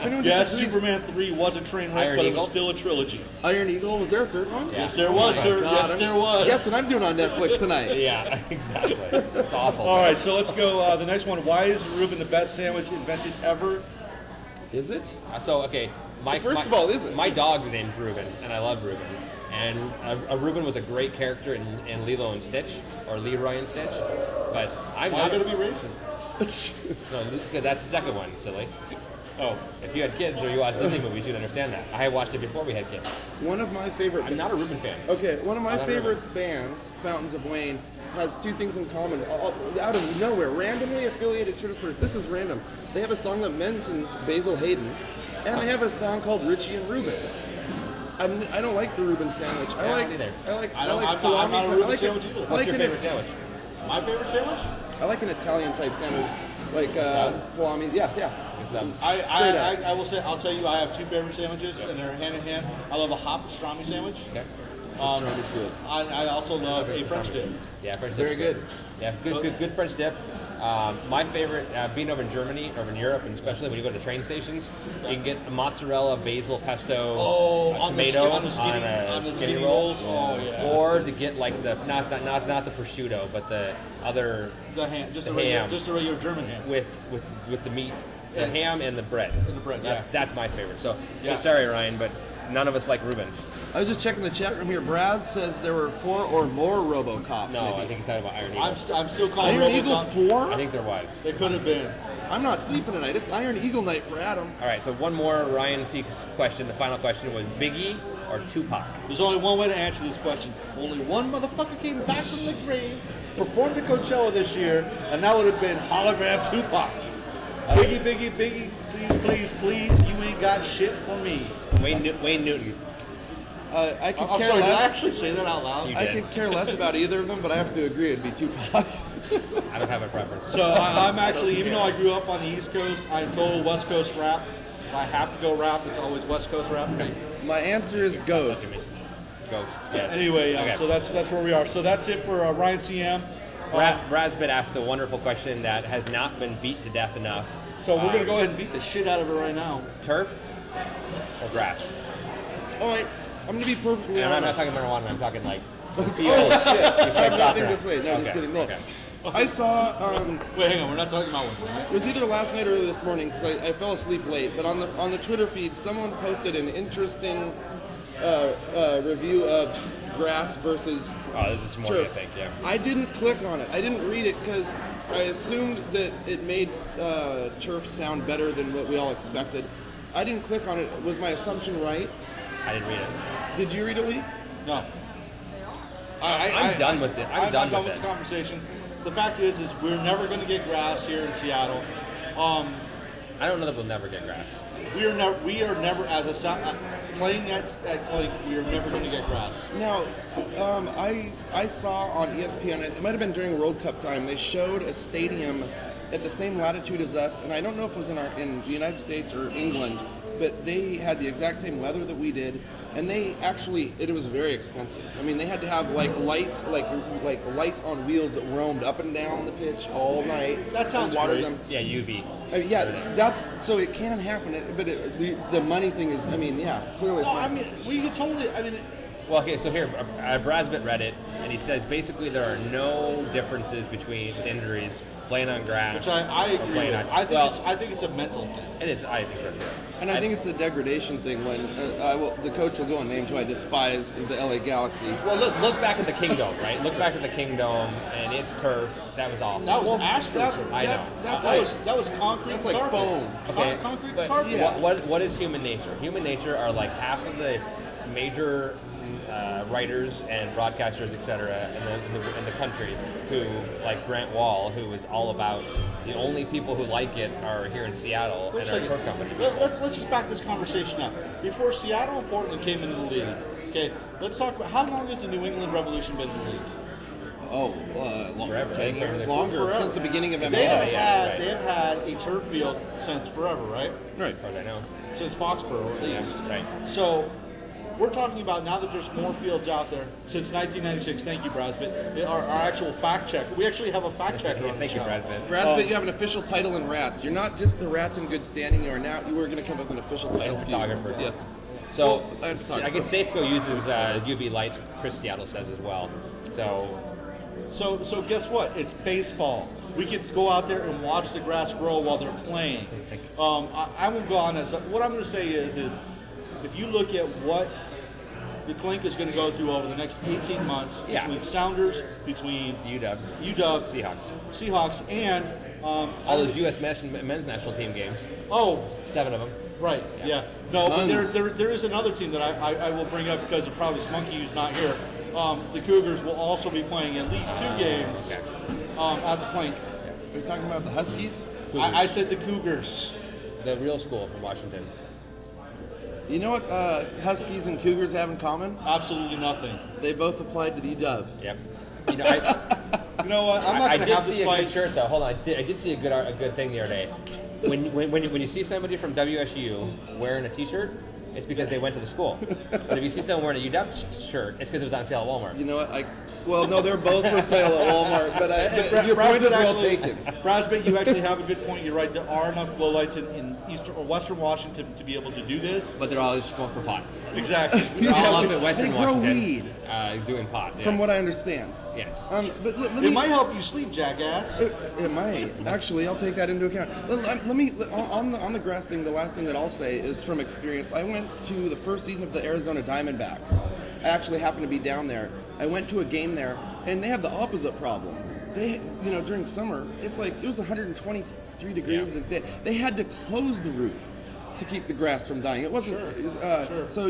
anyone Yes, disagrees, Superman 3 was a train wreck, Iron but it Eagle? was still a trilogy. Iron Eagle, was there a third one? Yeah. Yes, there was, sir. God, Yes, there was. Guess what I'm doing on Netflix tonight? Yeah, exactly. It's awful. All right, so let's go. The next one. Why is Reuben the best sandwich invented ever? Is it? So okay, First of all, is it? My dog named Reuben, and I love Reuben. And Reuben was a great character in Lilo and Stitch, or Leroy and Stitch. But I'm Why not are you gonna be racist? No, because that's the second one, silly. Oh, if you had kids or you watched Disney movies, you'd understand that. I watched it before we had kids. One of my favorite. I'm not a Reuben fan. Okay, one of my I love favorite bands, Fountains of Wayne, has two things in common. Out of nowhere, randomly affiliated church members. This is random. They have a song that mentions Basil Hayden, and they have a song called Richie and Reuben. I don't like the Reuben sandwich. Yeah, I don't either. I like I'm salami. not a I Reuben like sandwich it- either. I What's like your an- favorite sandwich? My favorite sandwich? I like an Italian type sandwich, like salami. Yeah. It's, Straight up. I will say, I'll tell you, I have two favorite sandwiches, and they're hand in hand. I love a hot pastrami sandwich. okay. Pastrami's good. I also love a French dip. Yeah, French dip. Very good. Yeah, good French dip. My favorite, being over in Germany, or in Europe, and especially when you go to train stations, you can get mozzarella, basil, pesto, tomato on the skinny rolls. Oh yeah. or to get like the not the prosciutto, but the other The ham, just the a regular, ham. just a regular German ham. with the meat, the Yeah. ham and the bread. And the bread, That- yeah. That's my favorite. So Yeah. sorry, Ryan, but none of us like Reuben's. I was just checking the chat room here. Braz says there were 4 or more RoboCops. No, maybe. I think he's talking about Iron Eagle. I'm still calling Iron Eagle RoboCop. 4? I think there was. They could have been. I'm not sleeping tonight. It's Iron Eagle night for Adam. All right, so one more Ryan C question. The final question was Biggie or Tupac? There's only one way to answer this question. Only one motherfucker came back from the grave, performed at Coachella this year, and that would have been hologram Tupac. Biggie, please, you ain't got shit for me. Wayne Newton. I could I'm care sorry, did I less. actually say that out loud? You I did. could care less about either of them, but I have to agree it'd be Tupac. I don't have a preference. So I'm actually, even though I grew up on the East Coast, I'm total West Coast rap. I have to go wrap, it's always West Coast wrap. My answer is Ghost. Ghost. Yes. Anyway, Okay. so that's where we are. So that's it for Ryan CM. Brasbit asked a wonderful question that has not been beat to death enough. So we're going to go ahead and beat the shit out of it right now. Turf or grass? All right, I'm going to be perfectly And I'm not honest. talking marijuana. I'm talking like. Oh, shit. I have nothing soccer. to say. No, just Okay, kidding. No. okay. I saw, Wait, hang on. We're not talking about one, right? it was either last night or early this morning because I fell asleep late, but on the Twitter feed, someone posted an interesting review of grass versus Oh, this is some more, I turf. think, yeah. I didn't click on it. I didn't read it because I assumed that it made turf sound better than what we all expected. I didn't click on it. Was my assumption right? I didn't read it. Did you read it, Lee? No. I'm done with it. I'm done with it. the conversation. The fact is we're never going to get grass here in Seattle. I don't know that we'll never get grass. We are never as a playing at Clink. We are never going to get grass. Now, I saw on ESPN, it might have been during World Cup time, they showed a stadium at the same latitude as us, and I don't know if it was in the United States or England, but they had the exact same weather that we did, and they actually, it was very expensive. I mean, they had to have like lights on wheels that roamed up and down the pitch all night. That sounds and watered great. them. Yeah, UV. Yeah, that's so it can happen, but the money thing is, I mean, yeah, clearly. It's Well, not. I mean, we could totally. I mean, Well, okay, so here, Brasbit read it, and he says basically there are no differences between injuries playing on grass. which I or agree playing with. on. I think it's a mental thing. It is. I think so too. And I think it's a degradation thing when the coach will go on names who I despise of the LA Galaxy. Well, look back at the Kingdom, right? Look back at the Kingdom, and it's turf. That was awful. That was Well, Astros. I know. That was concrete. That's like carpet. foam. Okay, Concrete but carpet. Yeah. what is human nature? Human nature are like half of the major writers and broadcasters, etc., in the country who, like Grant Wall, who is all about the only people who like it are here in Seattle Wait a and our second. turf company. Let's just back this conversation up. Before Seattle and Portland came into the league, okay, let's talk about how long has the New England Revolution been in the league? Forever. 10 years Forever. longer, since the beginning of They MLS. have, yeah, right. they have had a turf field since forever, right? Right. As far as I know. Since Foxborough, at least. Right. So we're talking about now that there's more fields out there since 1996. Thank you, Brasbit. Our actual fact check. We actually have a fact checker on the Thank you, show. Brad Pitt. Brasbit, you have an official title in rats. You're not just the rats in good standing. You are going to come up with an official title. And photographer. Yes. So Well, and photographer. I guess Safeco uses UV lights. Chris Seattle says as well. So guess what? It's baseball. We get to go out there and watch the grass grow while they're playing. I won't go on as what I'm going to say is if you look at what the Clink is going to go through over the next 18 months between Sounders, between UW, Seahawks, and all those U.S. men's national team games. 7 of them. Right. Yeah. No, but Tons. there is another team that I will bring up because of probably Monkey who's not here. The Cougars will also be playing at least 2 games at the Clink. Are you talking about the Huskies? I said the Cougars. The real school from Washington. You know what Huskies and Cougars have in common? Absolutely nothing. They both applied to the UW. Yep. You know, I, You know what? I'm not I going to did have see this a good fight. shirt though. Hold on, I did see a good thing the other day. When you see somebody from WSU wearing a T-shirt, it's because they went to the school. But if you see someone wearing a UW shirt, it's because it was on sale at Walmart. You know what? Well, no, they're both for sale at Walmart, but your point is well taken. Brasbit, you actually have a good point. You're right. There are enough glow lights in eastern or western Washington to be able to do this. But they're all just going for pot. Exactly. They're all up in Western They grow Washington weed. doing pot. Yeah. From what I understand. Yes. But let It me, might help you sleep, jackass. It might. Actually, I'll take that into account. Let me on the grass thing. The last thing that I'll say is from experience. I went to the first season of the Arizona Diamondbacks. I actually happened to be down there. I went to a game there, and they have the opposite problem. They, during summer, it's like it was 123 degrees. Yeah. They had to close the roof to keep the grass from dying. It wasn't. Sure. So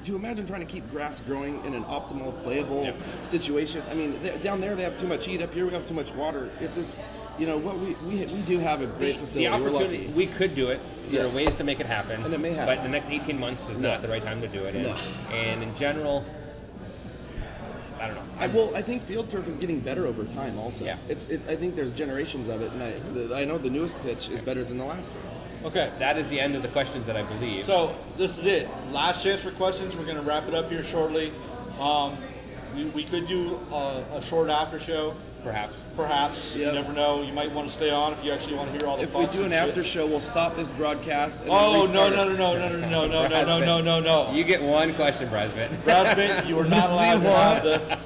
to imagine trying to keep grass growing in an optimal, playable situation. I mean, down there they have too much heat. Up here we have too much water. It's just, what we do have a great facility. The We're opportunity, lucky. we could do it. There Yes. are ways to make it happen. And it may happen. But the next 18 months is not the right time to do it. No. And in general, I don't know. I think field turf is getting better over time. Also, Yeah. I think there's generations of it, and I know the newest pitch is better than the last one. Okay. That is the end of the questions that I believe. So this is it. Last chance for questions. We're going to wrap it up here shortly. We could do a short after show. Perhaps. Yep. You never know. You might want to stay on if you actually want to hear all the If we thoughts do an and shit. after show, we'll stop this broadcast. And Oh, restart no. You get one question, Brasbit. Brad Pitt, you are not allowed to have the...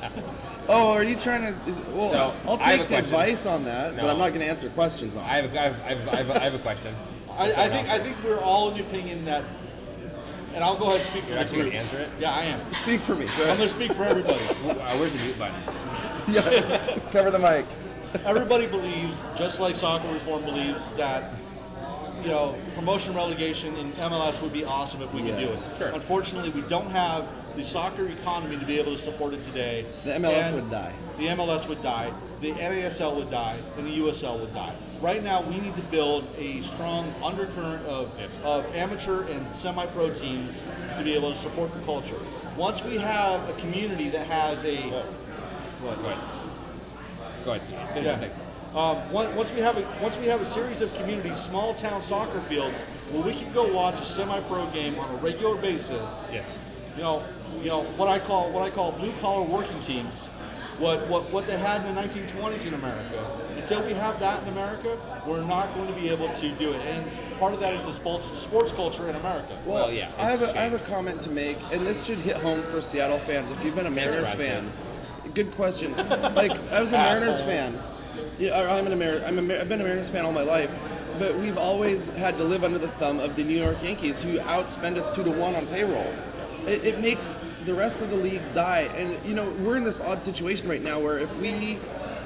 Oh, are you trying to? So, I'll I have take a the question. advice on that, but No. I'm not going to answer questions on it. I have a question. I think we're all in the opinion that, and I'll go ahead and speak for You're the actually group. going to answer it? Yeah, I am. Speak for me. Go I'm ahead. going to speak for everybody. Where's the mute button? Yeah, cover the mic. Everybody believes, just like soccer reform believes, that promotion relegation in MLS would be awesome if we could do it. Yes. Sure. Unfortunately, we don't have the soccer economy to be able to support it today. The MLS And would die. The MLS would die. The NASL would die, and the USL would die. Right now, we need to build a strong undercurrent of amateur and semi-pro teams to be able to support the culture. Once we have a community that has a Go ahead. Finish your thing. once we have a series of communities, small town soccer fields, where we can go watch a semi-pro game on a regular basis. Yes. What I call blue collar working teams. What they had in the 1920s in America. Until we have that in America, we're not going to be able to do it. And part of that is the sports culture in America. Well, yeah. I have a comment to make, and this should hit home for Seattle fans. If you've been a Mariners Brad fan, good question. Like I was a Mariners fan. Yeah, I've been a Mariners fan all my life, but we've always had to live under the thumb of the New York Yankees, who outspend us 2-1 on payroll. It makes the rest of the league die, and we're in this odd situation right now where if we,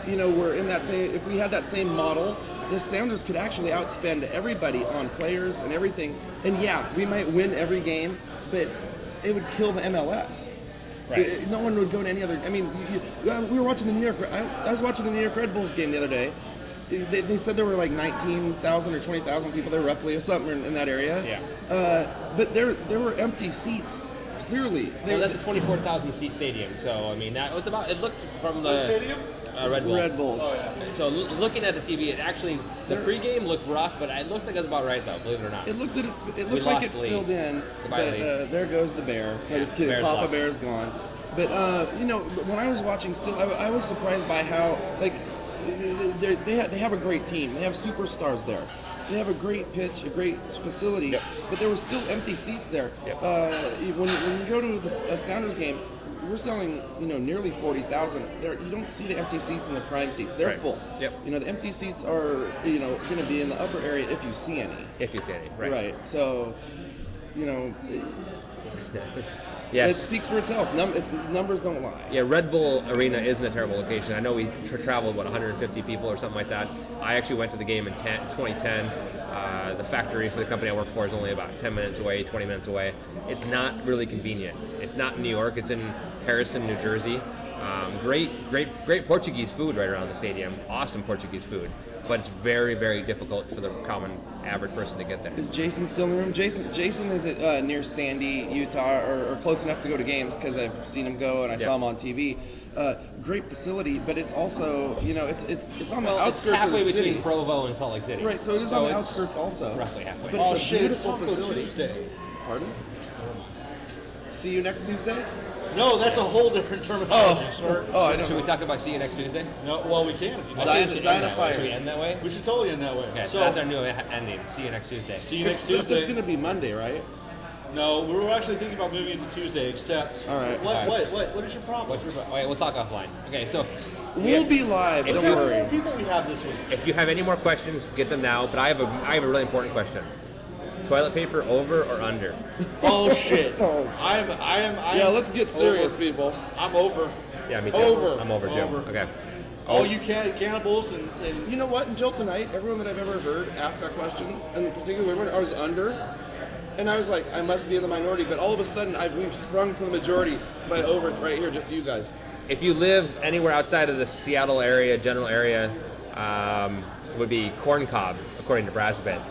if we had that same model, the Sounders could actually outspend everybody on players and everything. And yeah, we might win every game, but it would kill the MLS. Right. No one would go to any other. I mean, we were watching the New York. I was watching the New York Red Bulls game the other day. They said there were like 19,000 or 20,000 people there, roughly, or something in that area. Yeah. But there were empty seats. Clearly, Well, that's a 24,000 seat stadium. So I mean, that was about. It looked from the stadium? Red Bull. Red Bulls. Oh, yeah. So looking at the TV, it actually the pregame looked rough, but it looked like it was about right though. Believe it or not. It looked like lost it the lead. filled in. Goodbye, But lead. there goes the bear. No, Yeah, just kidding. Bears Papa lost. Bear's gone. But when I was watching, still, I was surprised by how they have a great team. They have superstars there. They have a great pitch, a great facility, but there were still empty seats there. Yep. When you go to a Sounders game, we're selling nearly 40,000. You don't see the empty seats in the prime seats. They're Right. full. Yep. The empty seats are going to be in the upper area if you see any. If you see any, right? So, Yes. it speaks for itself. Numbers don't lie. Yeah, Red Bull Arena isn't a terrible location. I know we traveled, 150 people or something like that. I actually went to the game in 2010. The factory for the company I work for is only about 10 minutes away, 20 minutes away. It's not really convenient. It's not in New York. It's in Harrison, New Jersey. Great Portuguese food right around the stadium. Awesome Portuguese food. But it's very, very difficult for the common average person to get there. Is Jason still in the room? Jason is near Sandy, Utah, or close enough to go to games because I've seen him go and I saw him on TV. Great facility, but it's also it's on the outskirts it's halfway of the city. between Provo and Salt Lake City. Right, so it is on the it's outskirts also. roughly halfway. But it's a shit, it's beautiful Taco facility. Tuesday. Pardon? See you next Tuesday? No, that's a whole different terminology, sir. I don't Should know. we talk about see you next Tuesday? No, well, we can if you I like. think we should end that way. Fire. Should we end that way? We should totally end that way. Okay, so that's our new ending. See you next Tuesday. See you next Except Tuesday. it's going to be Monday, right? No, we were actually thinking about moving it to Tuesday, except... All right. What is your problem? Wait, we'll talk offline. Okay, so We'll be live. If Don't you- How many worry. more people we have this week? if you have any more questions, get them now. But I have a really important question. Toilet paper over or under? Oh, shit. Oh. I am... Yeah, let's get serious, over. people. I'm over. Yeah, me too. Over. I'm over, Jim. Over. Okay. Oh, you cannibals and You know what? Until tonight, everyone that I've ever heard ask that question, and particularly women, I was under, and I was like, I must be in the minority. But all of a sudden, we've sprung to the majority by over right here, just you guys. If you live anywhere outside of the Seattle area, general area, would be corn cob, according to Brasbit.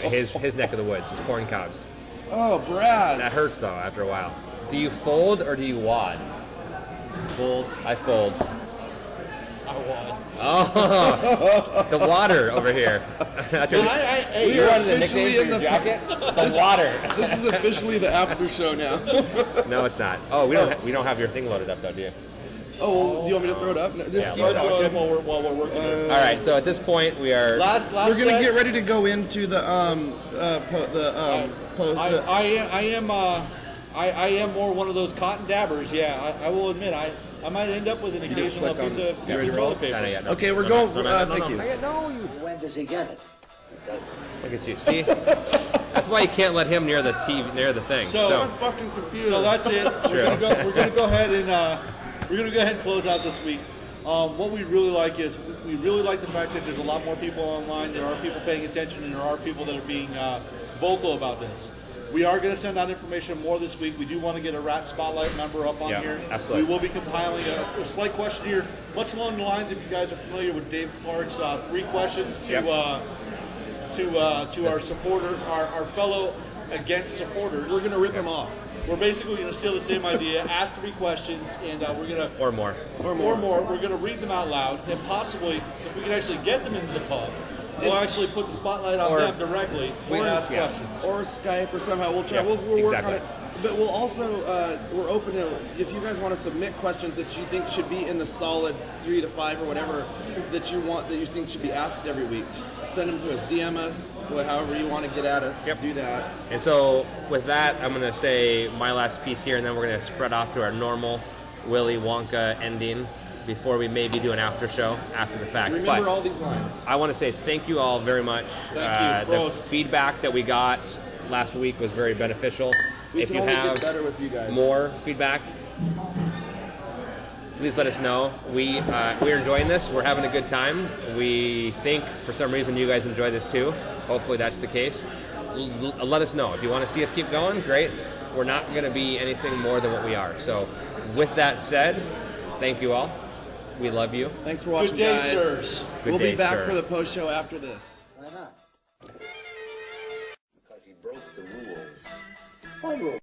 His neck of the woods is corn cobs. Oh, Brad. That hurts though after a while. Do you fold or do you wad? Bold. I fold. I won. Oh, the water over here. You wanted a nickname for your jacket? The water. This is officially the after show now. No, it's not. Oh, we don't have your thing loaded up though, do you? Oh, well, do you want me to throw it up? No, just keep Throw talking. it while we're working. All right. So at this point, we are. Last We're gonna set, get ready to go into the I am more one of those cotton dabbers. Yeah, I will admit I might end up with an just occasional click piece on- of you ready to roll? toilet paper. No. Okay, we're going. Thank you. No, you. When does he get it? Look at you. See? That's why you can't let him near the TV, near the thing. So- I'm fucking confused. So that's it. True. We're gonna go ahead and close out this week. What we really like is we really like the fact that there's a lot more people online. There are people paying attention, and there are people that are being vocal about this. We are going to send out information more this week. We do want to get a Rat Spotlight number up on Yeah, here. absolutely. We will be compiling a slight questionnaire, much along the lines, if you guys are familiar with Dave Clark's 3 questions to our supporter, our fellow against supporters. We're gonna rip him off. We're basically going to steal the same idea, ask 3 questions, and we're going to Or more. We're going to read them out loud, and possibly, if we can actually get them into the pub, we'll actually put the spotlight on Or- them directly and ask yeah. questions. Or Skype or somehow. We'll try. Yeah, We'll work on exactly. it. But we'll also we're open to if you guys want to submit questions that you think should be in the solid 3 to 5 or whatever that you think should be asked every week. Just send them to us, DM us, however you want to get at us. Yep. Do that. And so with that, I'm going to say my last piece here, and then we're going to spread off to our normal Willy Wonka ending before we maybe do an after show after the fact. Remember But all these lines. I want to say thank you all very much. Thank you, the bros. feedback that we got last week was very beneficial. We If can you only have get better with you guys. more feedback, please let us know. We're enjoying this. We're having a good time. We think for some reason you guys enjoy this too. Hopefully that's the case. Let us know. If you want to see us keep going, great. We're not going to be anything more than what we are. So with that said, thank you all. We love you. Thanks for watching, Good day, guys. sirs. Good We'll day, be back sir. for the post show after this. Why not? Because he broke the rules. What rules?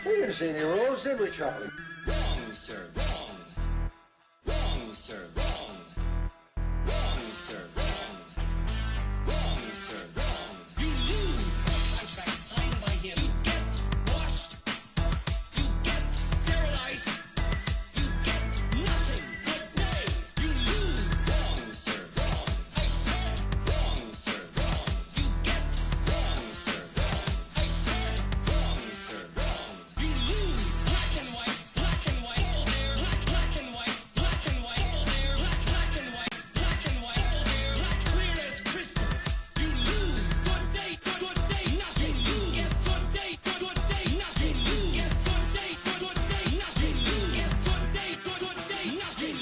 We didn't see any rules, did we, Charlie? Wrong, sir, wrong. Wrong, sir, wrong. Wrong, sir, wrong. Wrong, sir, wrong. You lose a contract signed by him. You get washed. You get sterilized. You get nothing. Good day. You lose. Wrong, sir, wrong. I said wrong, sir, wrong. You get wrong, sir, wrong. I said wrong, sir, wrong. You lose. Black and white, black and white. Oh, there. Black and white, black and white. Oh, there. Black and white, black and white. Oh, there. Clear as crystal. You lose. Good day, good day. Nothing. You get good day, good day. Nothing. You get good day, good day. Nothing. You get good day, good day. Nothing.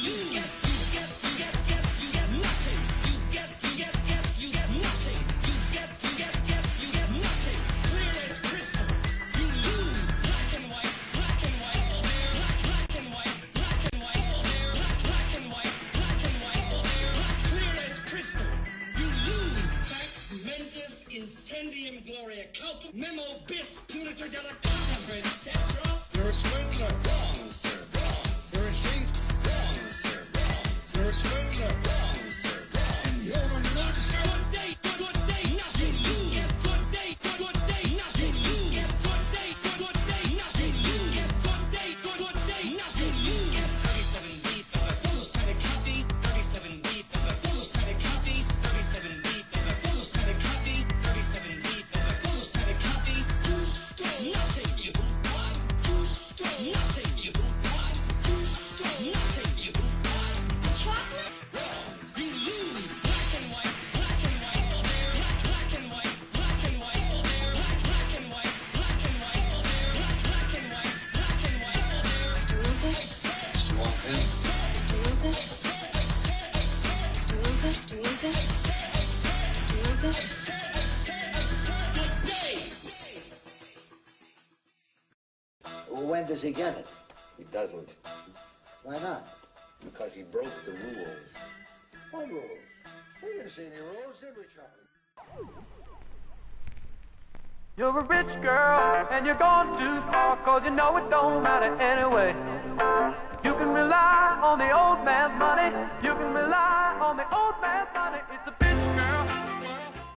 You get nothing. You get nothing. You get nothing. Clear as crystal. You lose. Black and white, black and white. Oh, there. Black and white, black and white. Oh, there. Black and white, black and white. Oh, there. Clear as crystal. You lose. Pax mentis incendium gloria culpum memo bis punitor della contra, etc. You're a swindler. Wrong, sir. Wrong. You're a cheat. Wrong, sir. Wrong. You're a swindler. Wrong, sir. Wrong. You're a nut. Good day, good day. Nothing. You get good day, good day. Nothing. You get good day, good day. Nothing. You get good day, good day. Nothing. You get 37 beep of a full static copy. 37 beep of a full static copy. 37 beep of a full static copy. 37 beep of a full static copy. You stole nothing. You what? You stole nothing. You what? You stole nothing. You what? Chocolate? Wrong. You lose. Black and white. Black and white. Oh, there. Black and white. Black and white. Oh, there. Black and white. Black and white. Oh, there. Black and white. Black and white. Oh, there. Mr. Wonka? I said. Mr. Wonka? Mr. Wonka? I said. I said. I said. Mr. Wonka? Mr. Wonka? I said. I said. Mr. Wonka? I said. I said. I said. Good day. When does he get it? He doesn't. Why not? Because he broke the rules. What rules? We didn't see any rules, did we, Charlie? You're a rich girl, and you're gone too far, 'cause you know it don't matter anyway. You can rely on the old man's money, you can rely call me old man, honey, it's a bitch, girl.